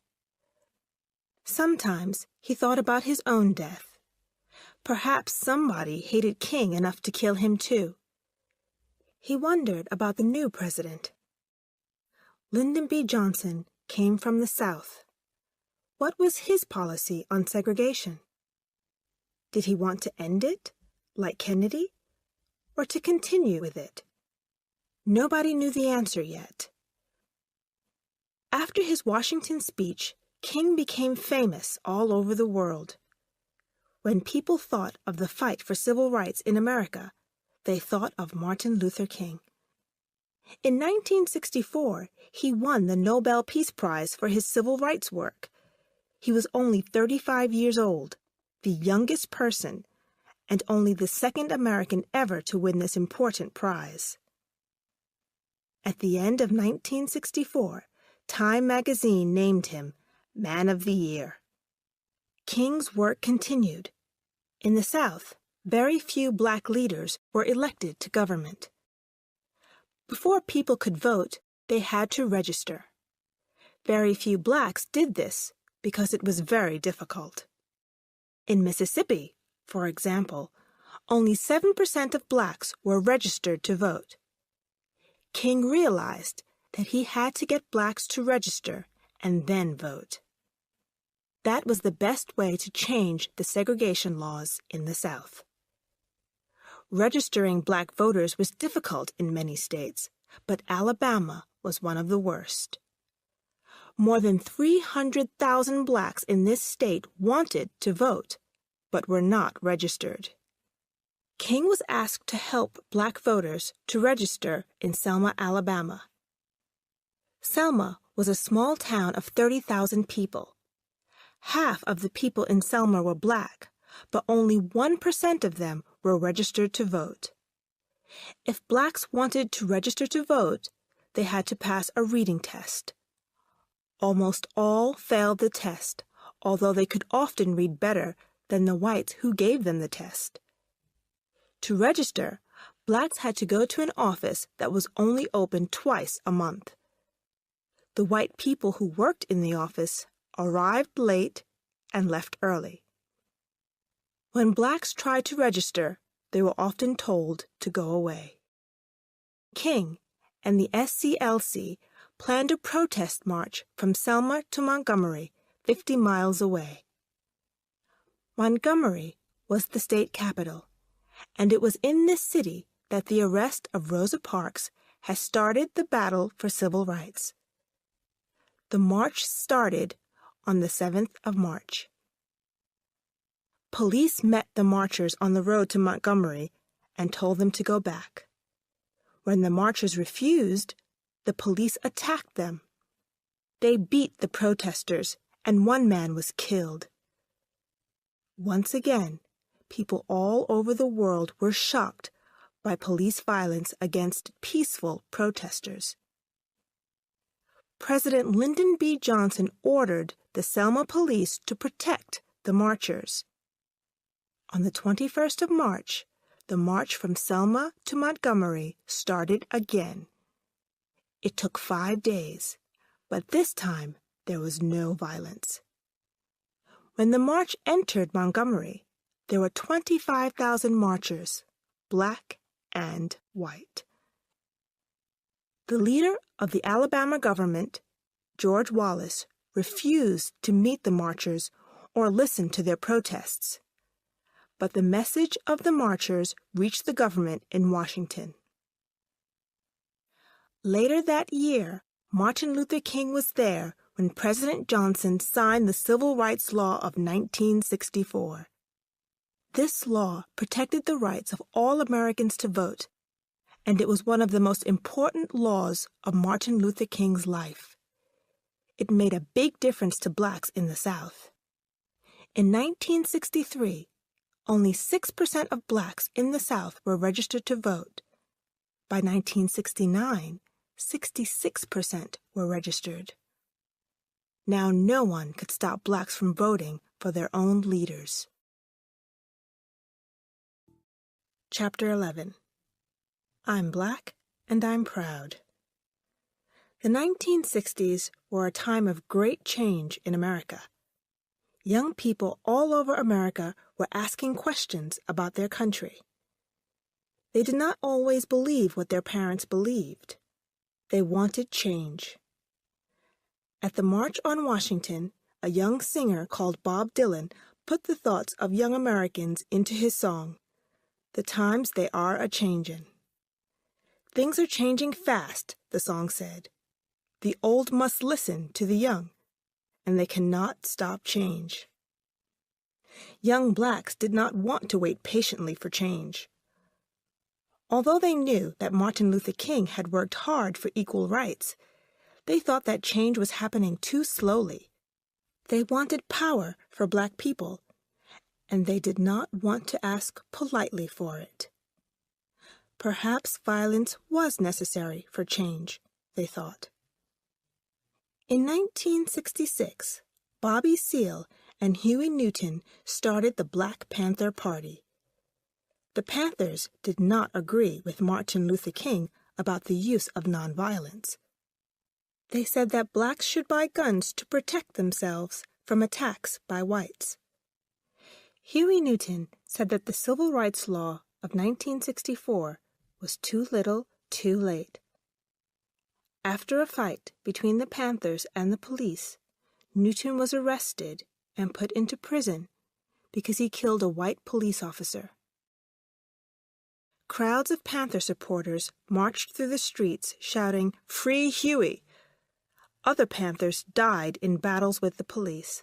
Sometimes he thought about his own death. Perhaps somebody hated King enough to kill him too. He wondered about the new president. Lyndon B. Johnson came from the South. What was his policy on segregation? Did he want to end it, like Kennedy, or to continue with it? Nobody knew the answer yet. After his Washington speech, King became famous all over the world. When people thought of the fight for civil rights in America, they thought of Martin Luther King. In 1964, he won the Nobel Peace Prize for his civil rights work. He was only 35 years old, the youngest person, and only the second American ever to win this important prize. At the end of 1964, Time magazine named him Man of the Year. King's work continued. In the South, very few black leaders were elected to government. Before people could vote, they had to register. Very few blacks did this because it was very difficult. In Mississippi, for example, only 7% of blacks were registered to vote. King realized that he had to get blacks to register and then vote. That was the best way to change the segregation laws in the South. Registering black voters was difficult in many states, but Alabama was one of the worst. More than 300,000 blacks in this state wanted to vote, but were not registered. King was asked to help black voters to register in Selma, Alabama. Selma was a small town of 30,000 people. Half of the people in Selma were black, but only 1% of them were registered to vote. If blacks wanted to register to vote, they had to pass a reading test. Almost all failed the test, although they could often read better than the whites who gave them the test. To register, blacks had to go to an office that was only open twice a month. The white people who worked in the office arrived late and left early. When blacks tried to register, they were often told to go away. King and the SCLC planned a protest march from Selma to Montgomery, 50 miles away. Montgomery was the state capital, and it was in this city that the arrest of Rosa Parks has started the battle for civil rights. The march started on the 7th of March. Police met the marchers on the road to Montgomery and told them to go back. When the marchers refused, the police attacked them. They beat the protesters, and one man was killed. Once again, people all over the world were shocked by police violence against peaceful protesters. President Lyndon B. Johnson ordered the Selma police to protect the marchers. On the 21st of March, the march from Selma to Montgomery started again. It took 5 days, but this time there was no violence. When the march entered Montgomery, there were 25,000 marchers, black and white. The leader of the Alabama government, George Wallace, refused to meet the marchers or listen to their protests. But the message of the marchers reached the government in Washington. Later that year, Martin Luther King was there when President Johnson signed the Civil Rights Law of 1964. This law protected the rights of all Americans to vote, and it was one of the most important laws of Martin Luther King's life. It made a big difference to blacks in the South. In 1963, only 6% of blacks in the South were registered to vote. By 1969, 66% were registered. Now no one could stop blacks from voting for their own leaders. Chapter 11. I'm Black and I'm Proud. The 1960s were a time of great change in America. Young people all over America were asking questions about their country. They did not always believe what their parents believed. They wanted change. At the March on Washington, a young singer called Bob Dylan put the thoughts of young Americans into his song, "The Times They Are A-Changin'." "Things are changing fast," the song said. "The old must listen to the young, and they cannot stop change." Young blacks did not want to wait patiently for change. Although they knew that Martin Luther King had worked hard for equal rights, they thought that change was happening too slowly. They wanted power for black people, and they did not want to ask politely for it. Perhaps violence was necessary for change, they thought. In 1966, Bobby Seale and Huey Newton started the Black Panther Party. The Panthers did not agree with Martin Luther King about the use of nonviolence. They said that blacks should buy guns to protect themselves from attacks by whites. Huey Newton said that the Civil Rights Law of 1964 was too little, too late. After a fight between the Panthers and the police, Newton was arrested and put into prison because he killed a white police officer. Crowds of Panther supporters marched through the streets shouting, "Free Huey!" Other Panthers died in battles with the police.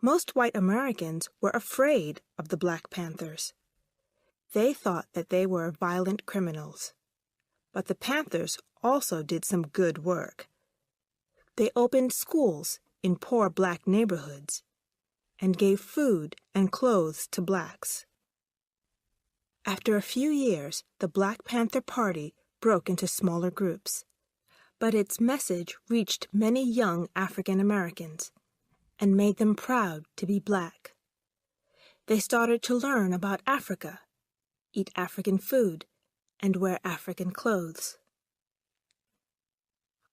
Most white Americans were afraid of the Black Panthers. They thought that they were violent criminals. But the Panthers also did some good work. They opened schools in poor black neighborhoods and gave food and clothes to blacks. After a few years, the Black Panther Party broke into smaller groups, but its message reached many young African Americans and made them proud to be black. They started to learn about Africa, eat African food, and wear African clothes.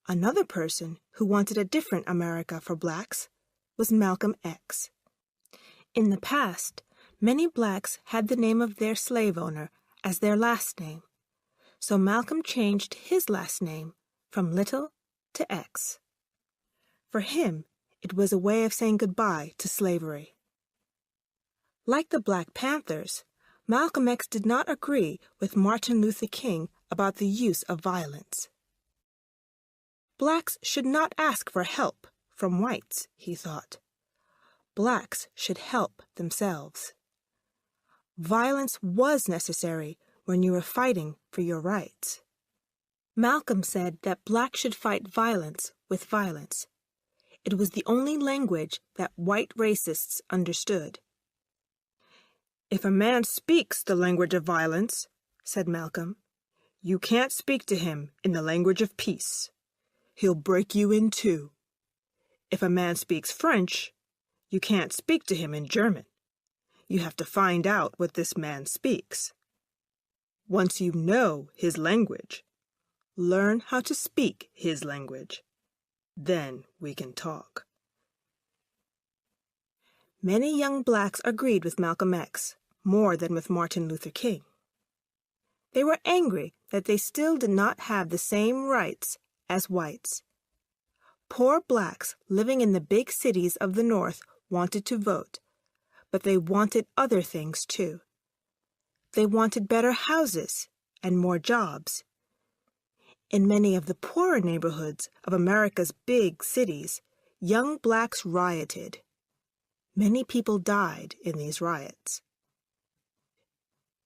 Another person who wanted a different America for blacks was Malcolm X. In the past, many blacks had the name of their slave owner as their last name, so Malcolm changed his last name from Little to X. For him, it was a way of saying goodbye to slavery. Like the Black Panthers, Malcolm X did not agree with Martin Luther King about the use of violence. Blacks should not ask for help from whites, he thought. Blacks should help themselves. Violence was necessary when you were fighting for your rights. Malcolm said that blacks should fight violence with violence. It was the only language that white racists understood. "If a man speaks the language of violence," said Malcolm, "you can't speak to him in the language of peace. He'll break you in two. If a man speaks French, you can't speak to him in German. You have to find out what this man speaks. Once you know his language, learn how to speak his language. Then we can talk." Many young blacks agreed with Malcolm X more than with Martin Luther King. They were angry that they still did not have the same rights as whites. Poor blacks living in the big cities of the North wanted to vote, but they wanted other things too. They wanted better houses and more jobs. In many of the poorer neighborhoods of America's big cities, young blacks rioted. Many people died in these riots.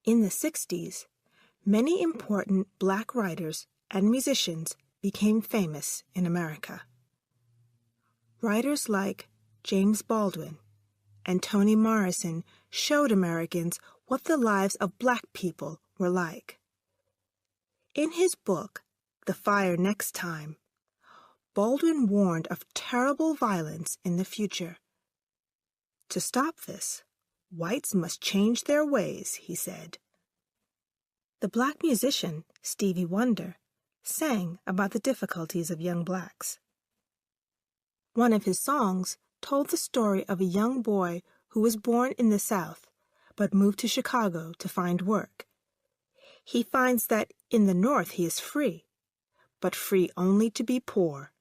In the 60s, many important black writers and musicians became famous in America. Writers like James Baldwin and Toni Morrison showed Americans what the lives of black people were like. In his book, The Fire Next Time, Baldwin warned of terrible violence in the future. To stop this, whites must change their ways, he said. The black musician, Stevie Wonder, sang about the difficulties of young blacks. One of his songs told the story of a young boy who was born in the South but moved to Chicago to find work. He finds that in the North he is free, but free only to be poor.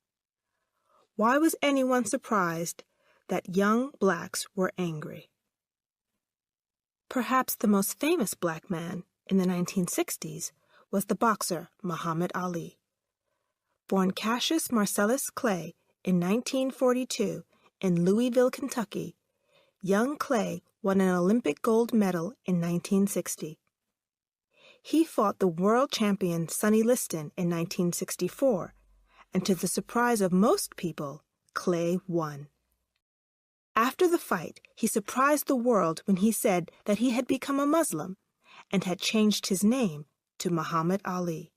Why was anyone surprised that young blacks were angry? Perhaps the most famous black man in the 1960s was the boxer Muhammad Ali. Born Cassius Marcellus Clay in 1942 in Louisville, Kentucky, young Clay won an Olympic gold medal in 1960. He fought the world champion Sonny Liston in 1964, and to the surprise of most people, Clay won. After the fight, he surprised the world when he said that he had become a Muslim and had changed his name to Muhammad Ali.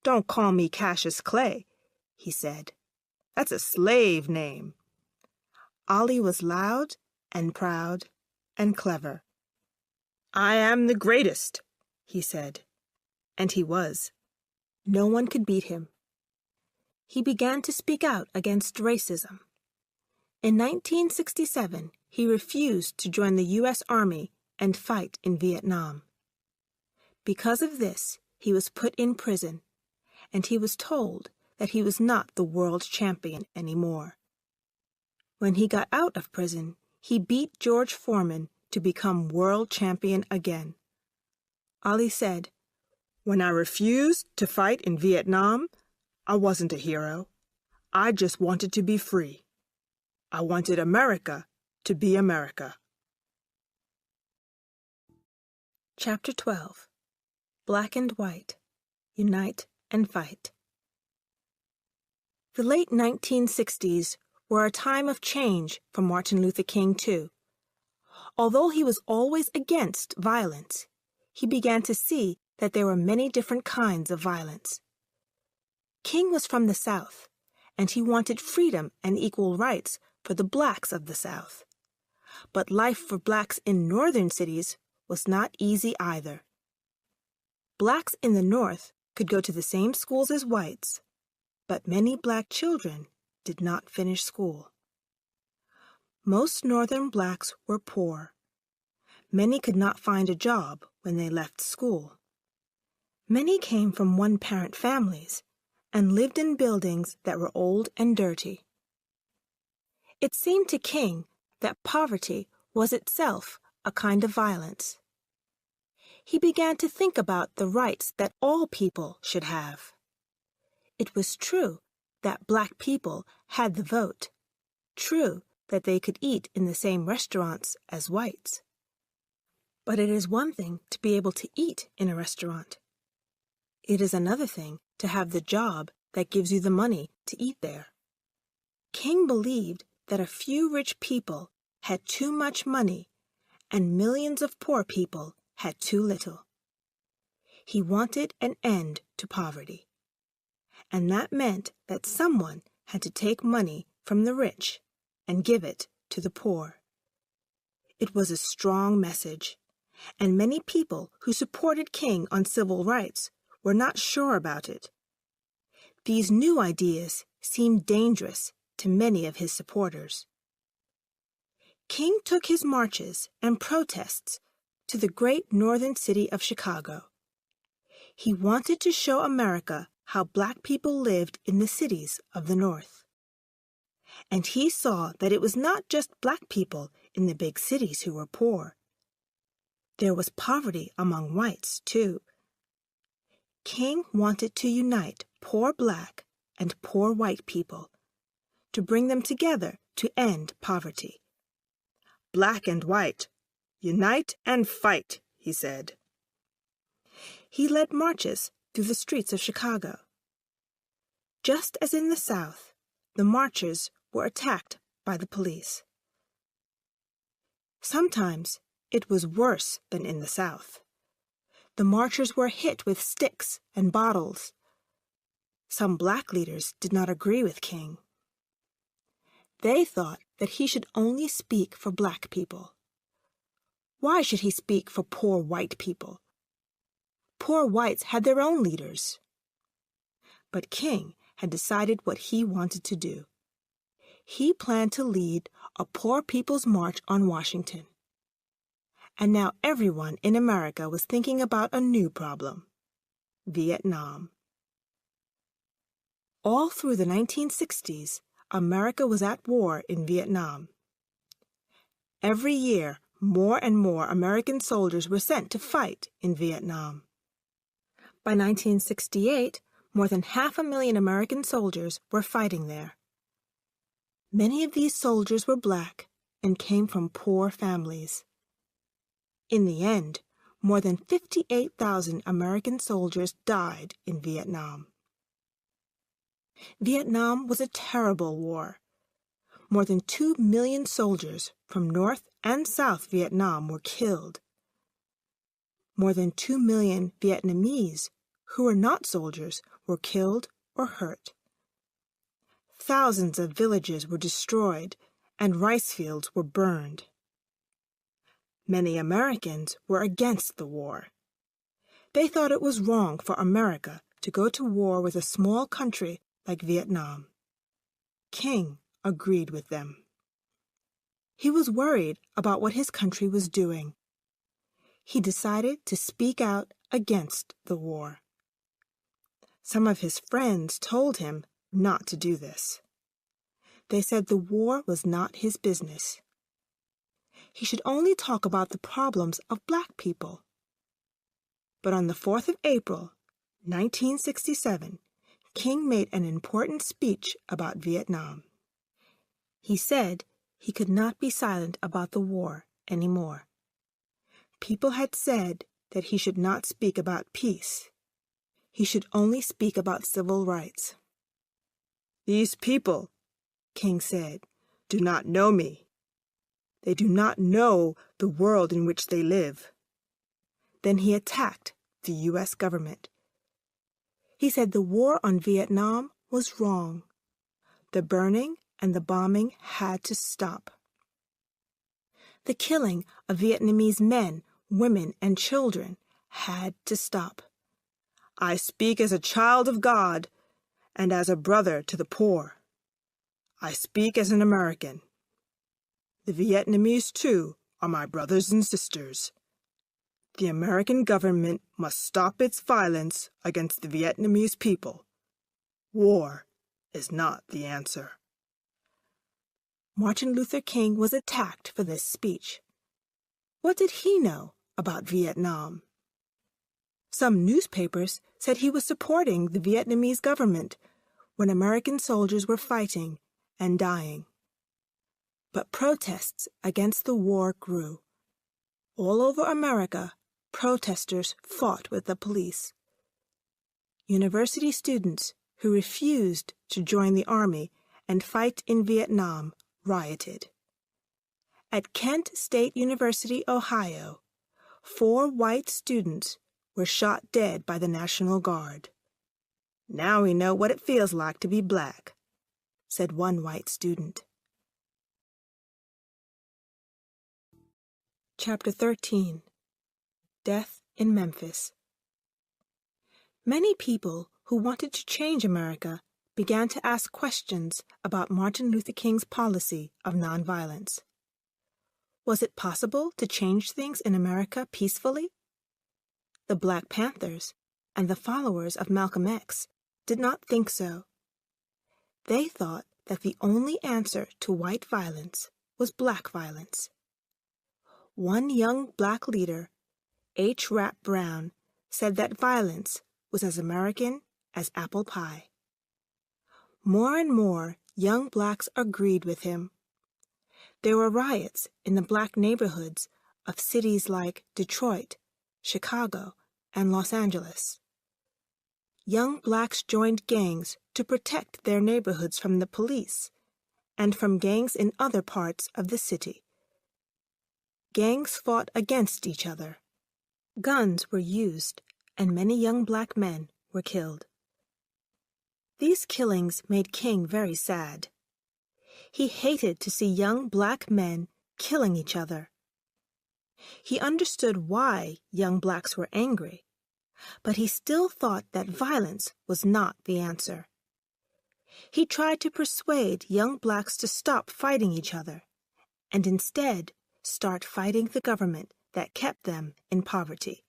"Don't call me Cassius Clay," he said. "That's a slave name. Ali was loud and proud and clever. "I am the greatest," he said. And he was. No one could beat him. He began to speak out against racism. In 1967, he refused to join the U.S. Army and fight in Vietnam. Because of this, he was put in prison, and he was told that he was not the world champion anymore. When he got out of prison, he beat George Foreman to become world champion again. Ali said, "When I refused to fight in Vietnam, I wasn't a hero. I just wanted to be free. I wanted America to be America." Chapter 12. Black and White, Unite and Fight. The late 1960s were a time of change for Martin Luther King, too. Although he was always against violence, he began to see that there were many different kinds of violence. King was from the South, and he wanted freedom and equal rights for the blacks of the South. But life for blacks in northern cities was not easy either. Blacks in the North could go to the same schools as whites, but many black children did not finish school. Most northern blacks were poor. Many could not find a job when they left school. Many came from one-parent families and lived in buildings that were old and dirty. It seemed to King that poverty was itself a kind of violence. He began to think about the rights that all people should have. It was true that black people had the vote, true that they could eat in the same restaurants as whites. But it is one thing to be able to eat in a restaurant. It is another thing to have the job that gives you the money to eat there. King believed that a few rich people had too much money and millions of poor people had too little. He wanted an end to poverty, and that meant that someone had to take money from the rich and give it to the poor. It was a strong message, and many people who supported King on civil rights were not sure about it. These new ideas seemed dangerous to many of his supporters. King took his marches and protests to the great northern city of Chicago. He wanted to show America how black people lived in the cities of the North. And he saw that it was not just black people in the big cities who were poor. There was poverty among whites, too. King wanted to unite poor black and poor white people, to bring them together to end poverty. "Black and white, unite and fight," he said. He led marches through the streets of Chicago. Just as in the South, the marchers were attacked by the police. Sometimes it was worse than in the South. The marchers were hit with sticks and bottles. Some black leaders did not agree with King. They thought that he should only speak for black people. Why should he speak for poor white people? Poor whites had their own leaders. But King had decided what he wanted to do. He planned to lead a Poor People's March on Washington. And now everyone in America was thinking about a new problem: Vietnam. All through the 1960s, America was at war in Vietnam. Every year, more and more American soldiers were sent to fight in Vietnam. By 1968, more than 500,000 American soldiers were fighting there. Many of these soldiers were black and came from poor families. In the end, more than 58,000 American soldiers died in Vietnam. Vietnam was a terrible war. More than 2 million soldiers from North and South Vietnam were killed. More than 2 million Vietnamese who were not soldiers were killed or hurt. Thousands of villages were destroyed, and rice fields were burned. Many Americans were against the war. They thought it was wrong for America to go to war with a small country like Vietnam. King agreed with them. He was worried about what his country was doing. He decided to speak out against the war. Some of his friends told him not to do this. They said the war was not his business. He should only talk about the problems of black people. But on the 4th of April, 1967, King made an important speech about Vietnam. He said he could not be silent about the war anymore. People had said that he should not speak about peace. He should only speak about civil rights. "These people," King said, "do not know me. They do not know the world in which they live." Then he attacked the U.S. government. He said the war on Vietnam was wrong. The burning and the bombing had to stop. The killing of Vietnamese men, women, and children had to stop. "I speak as a child of God and as a brother to the poor. I speak as an American. The Vietnamese, too, are my brothers and sisters. The American government must stop its violence against the Vietnamese people. War is not the answer." Martin Luther King was attacked for this speech. What did he know about Vietnam? Some newspapers said he was supporting the Vietnamese government when American soldiers were fighting and dying. But protests against the war grew. All over America, protesters fought with the police. University students who refused to join the army and fight in Vietnam rioted. At Kent State University, Ohio, 4 white students were shot dead by the National Guard. "Now we know what it feels like to be black," said one white student. Chapter 13. Death in Memphis. Many people who wanted to change America began to ask questions about Martin Luther King's policy of nonviolence. Was it possible to change things in America peacefully? The Black Panthers and the followers of Malcolm X did not think so. They thought that the only answer to white violence was black violence. One young black leader, H. Rap Brown, said that violence was as American as apple pie. More and more young blacks agreed with him. There were riots in the black neighborhoods of cities like Detroit, Chicago, and Los Angeles. Young blacks joined gangs to protect their neighborhoods from the police and from gangs in other parts of the city. Gangs fought against each other. Guns were used, and many young black men were killed. These killings made King very sad. He hated to see young black men killing each other. He understood why young blacks were angry, but he still thought that violence was not the answer. He tried to persuade young blacks to stop fighting each other and instead start fighting the government that kept them in poverty.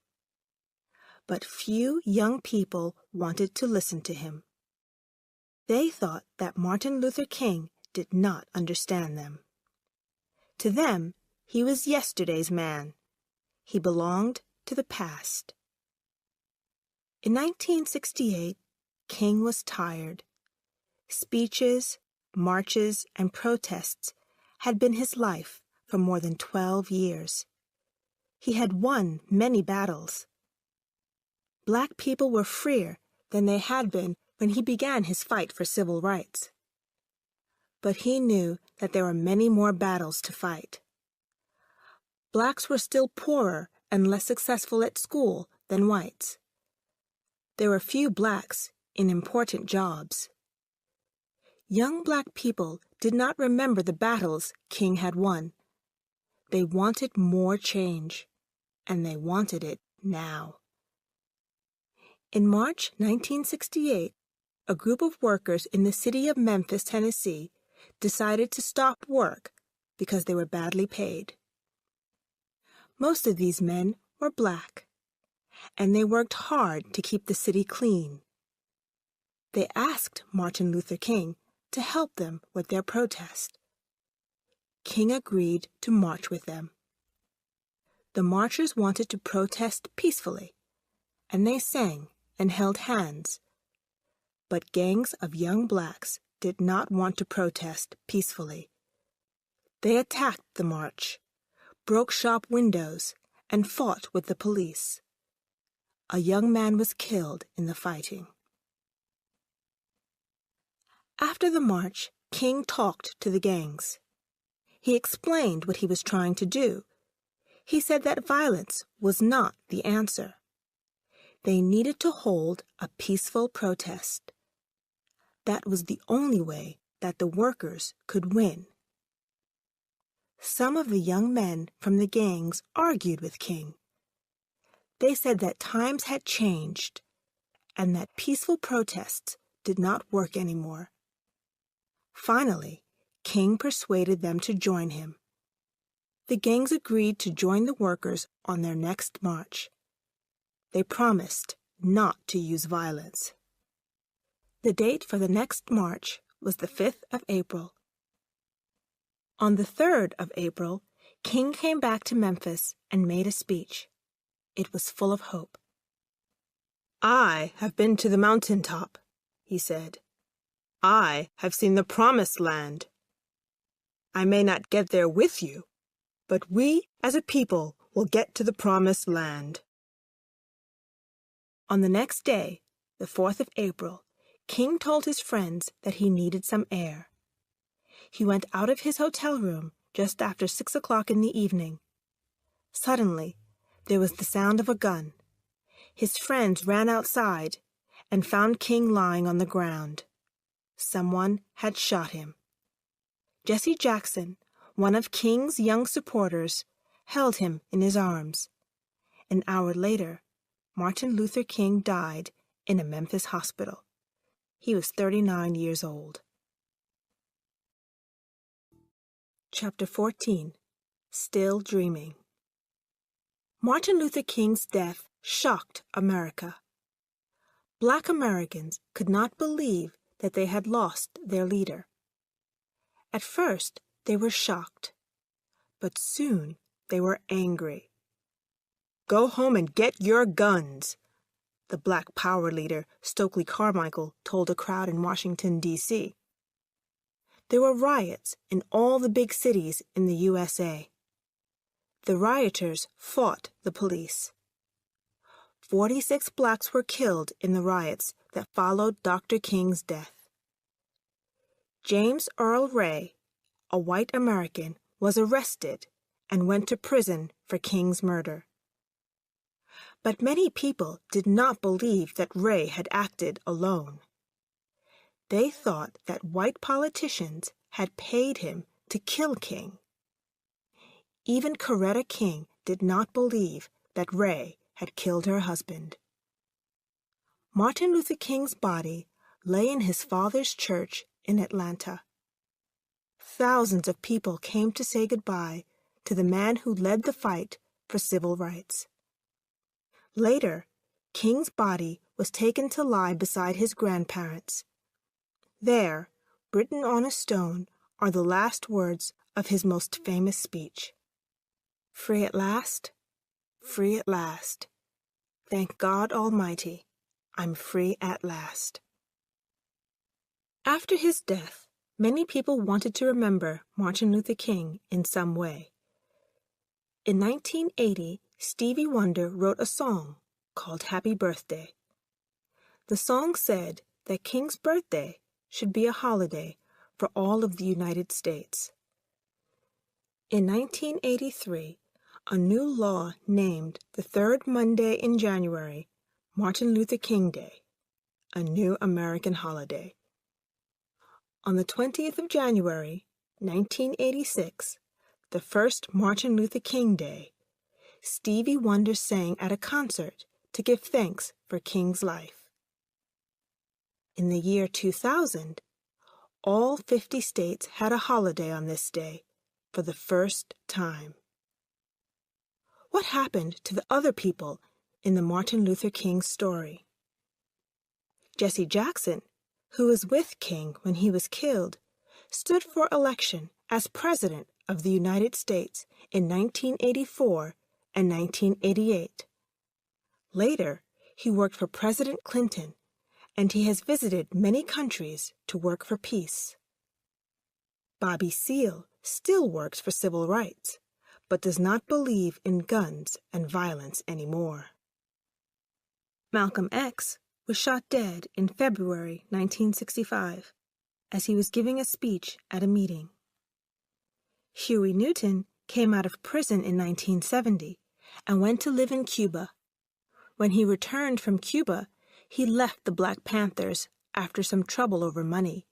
But few young people wanted to listen to him. They thought that Martin Luther King did not understand them. To them, he was yesterday's man. He belonged to the past. In 1968, King was tired. Speeches, marches, and protests had been his life for more than 12 years. He had won many battles. Black people were freer than they had been when he began his fight for civil rights. But he knew that there were many more battles to fight. Blacks were still poorer and less successful at school than whites. There were few blacks in important jobs. Young black people did not remember the battles King had won. They wanted more change, and they wanted it now. In March 1968, a group of workers in the city of Memphis, Tennessee, decided to stop work because they were badly paid. Most of these men were black, and they worked hard to keep the city clean. They asked Martin Luther King to help them with their protest. King agreed to march with them. The marchers wanted to protest peacefully, and they sang and held hands. But gangs of young blacks did not want to protest peacefully. They attacked the march, broke shop windows, and fought with the police. A young man was killed in the fighting. After the march, King talked to the gangs. He explained what he was trying to do. He said that violence was not the answer. They needed to hold a peaceful protest. That was the only way that the workers could win. Some of the young men from the gangs argued with King. They said that times had changed and that peaceful protests did not work anymore. Finally, King persuaded them to join him. The gangs agreed to join the workers on their next march. They promised not to use violence. The date for the next march was the 5th of April. On the 3rd of April, King came back to Memphis and made a speech. It was full of hope. "I have been to the mountaintop," he said. "I have seen the promised land. I may not get there with you, but we as a people will get to the promised land." On the next day, the 4th of April, King told his friends that he needed some air. He went out of his hotel room just after 6 o'clock in the evening. Suddenly, there was the sound of a gun. His friends ran outside and found King lying on the ground. Someone had shot him. Jesse Jackson, one of King's young supporters, held him in his arms. An hour later, Martin Luther King died in a Memphis hospital. He was 39 years old. Chapter 14. Still Dreaming. Martin Luther King's death shocked America. Black Americans could not believe that they had lost their leader. At first, they were shocked, but soon they were angry. "Go home and get your guns," the Black Power leader, Stokely Carmichael, told a crowd in Washington, D.C. There were riots in all the big cities in the USA. The rioters fought the police. 46 blacks were killed in the riots that followed Dr. King's death. James Earl Ray, a white American, was arrested and went to prison for King's murder. But many people did not believe that Ray had acted alone. They thought that white politicians had paid him to kill King. Even Coretta King did not believe that Ray had killed her husband. Martin Luther King's body lay in his father's church in Atlanta. Thousands of people came to say goodbye to the man who led the fight for civil rights. Later, King's body was taken to lie beside his grandparents. There, written on a stone, are the last words of his most famous speech. "Free at last, free at last. Thank God Almighty, I'm free at last." After his death, many people wanted to remember Martin Luther King in some way. In 1980, Stevie Wonder wrote a song called Happy Birthday. The song said that King's birthday should be a holiday for all of the United States. In 1983, a new law named the third Monday in January Martin Luther King Day, a new American holiday. On the 20th of January, 1986, the first Martin Luther King Day, Stevie Wonder sang at a concert to give thanks for King's life. In the year 2000, all 50 states had a holiday on this day for the first time. What happened to the other people in the Martin Luther King story? Jesse Jackson, who was with King when he was killed, stood for election as President of the United States in 1984 and 1988. Later, he worked for President Clinton, and he has visited many countries to work for peace. Bobby Seale still works for civil rights, but does not believe in guns and violence anymore. Malcolm X was shot dead in February 1965 as he was giving a speech at a meeting. Huey Newton came out of prison in 1970 and went to live in Cuba. When he returned from Cuba, he left the Black Panthers after some trouble over money.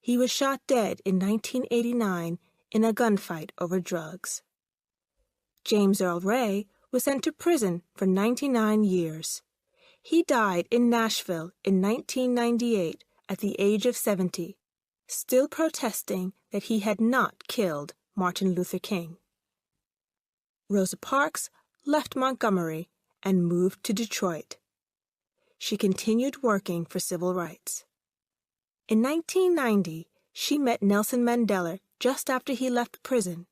He was shot dead in 1989 in a gunfight over drugs. James Earl Ray was sent to prison for 99 years. He died in Nashville in 1998 at the age of 70, still protesting that he had not killed Martin Luther King. Rosa Parks left Montgomery and moved to Detroit. She continued working for civil rights. In 1990, she met Nelson Mandela just after he left prison.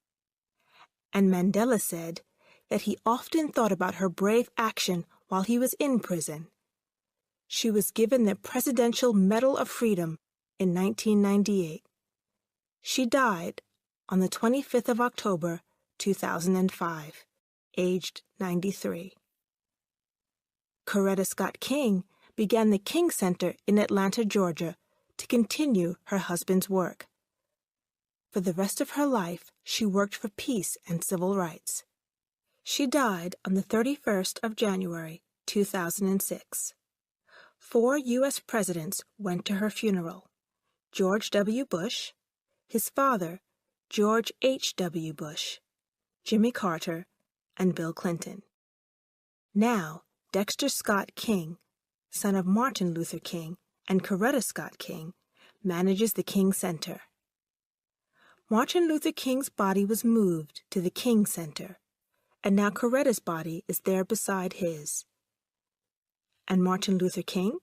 And Mandela said that he often thought about her brave action while he was in prison. She was given the Presidential Medal of Freedom in 1998. She died on the 25th of October, 2005, aged 93. Coretta Scott King began the King Center in Atlanta, Georgia, to continue her husband's work. For the rest of her life, she worked for peace and civil rights. She died on the 31st of January, 2006. 4 U.S. presidents went to her funeral: George W. Bush, his father, George H.W. Bush, Jimmy Carter, and Bill Clinton. Now, Dexter Scott King, son of Martin Luther King and Coretta Scott King, manages the King Center. Martin Luther King's body was moved to the King Center, and now Coretta's body is there beside his. And Martin Luther King?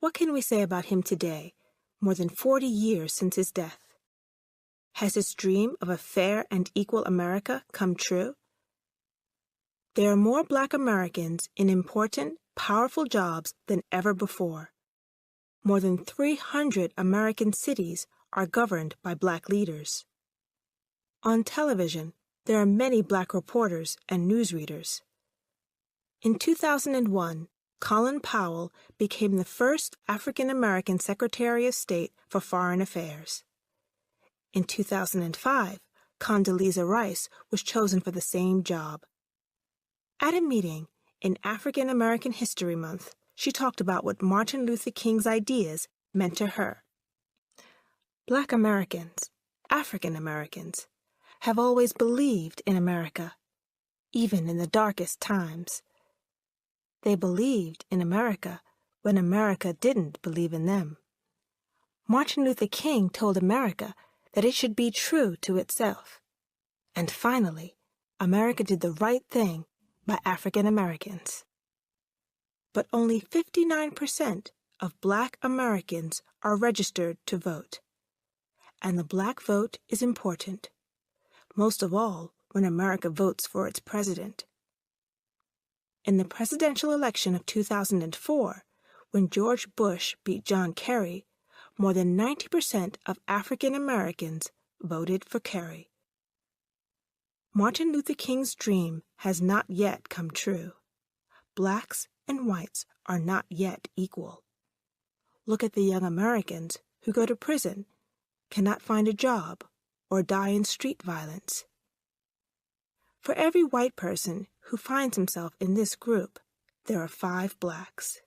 What can we say about him today, more than 40 years since his death? Has his dream of a fair and equal America come true? There are more Black Americans in important, powerful jobs than ever before. More than 300 American cities are governed by Black leaders. On television, there are many Black reporters and newsreaders. In 2001, Colin Powell became the first African-American Secretary of State for Foreign Affairs. In 2005, Condoleezza Rice was chosen for the same job. At a meeting in African American History Month, she talked about what Martin Luther King's ideas meant to her. Black Americans, African Americans, have always believed in America, even in the darkest times. They believed in America when America didn't believe in them. Martin Luther King told America that it should be true to itself. And finally, America did the right thing by African Americans. But only 59% of Black Americans are registered to vote. And the Black vote is important, most of all when America votes for its president. In the presidential election of 2004, when George Bush beat John Kerry, more than 90% of African Americans voted for Kerry. Martin Luther King's dream has not yet come true. Blacks and whites are not yet equal. Look at the young Americans who go to prison, cannot find a job, or die in street violence. For every white person who finds himself in this group, there are 5 blacks.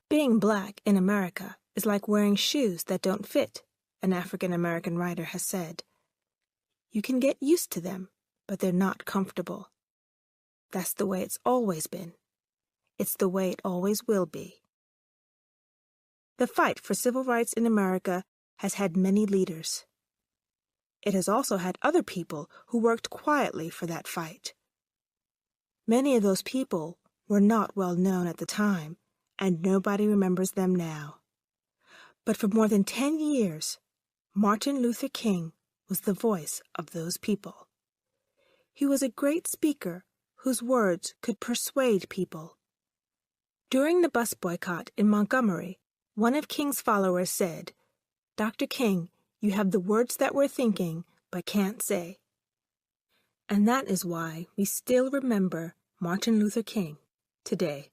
Being Black in America is like wearing shoes that don't fit, an African-American writer has said. You can get used to them, but they're not comfortable. That's the way it's always been. It's the way it always will be. The fight for civil rights in America has had many leaders. It has also had other people who worked quietly for that fight. Many of those people were not well known at the time, and nobody remembers them now. But for more than 10 years, Martin Luther King was the voice of those people. He was a great speaker whose words could persuade people. During the bus boycott in Montgomery, one of King's followers said, "Dr. King, you have the words that we're thinking but can't say." And that is why we still remember Martin Luther King today.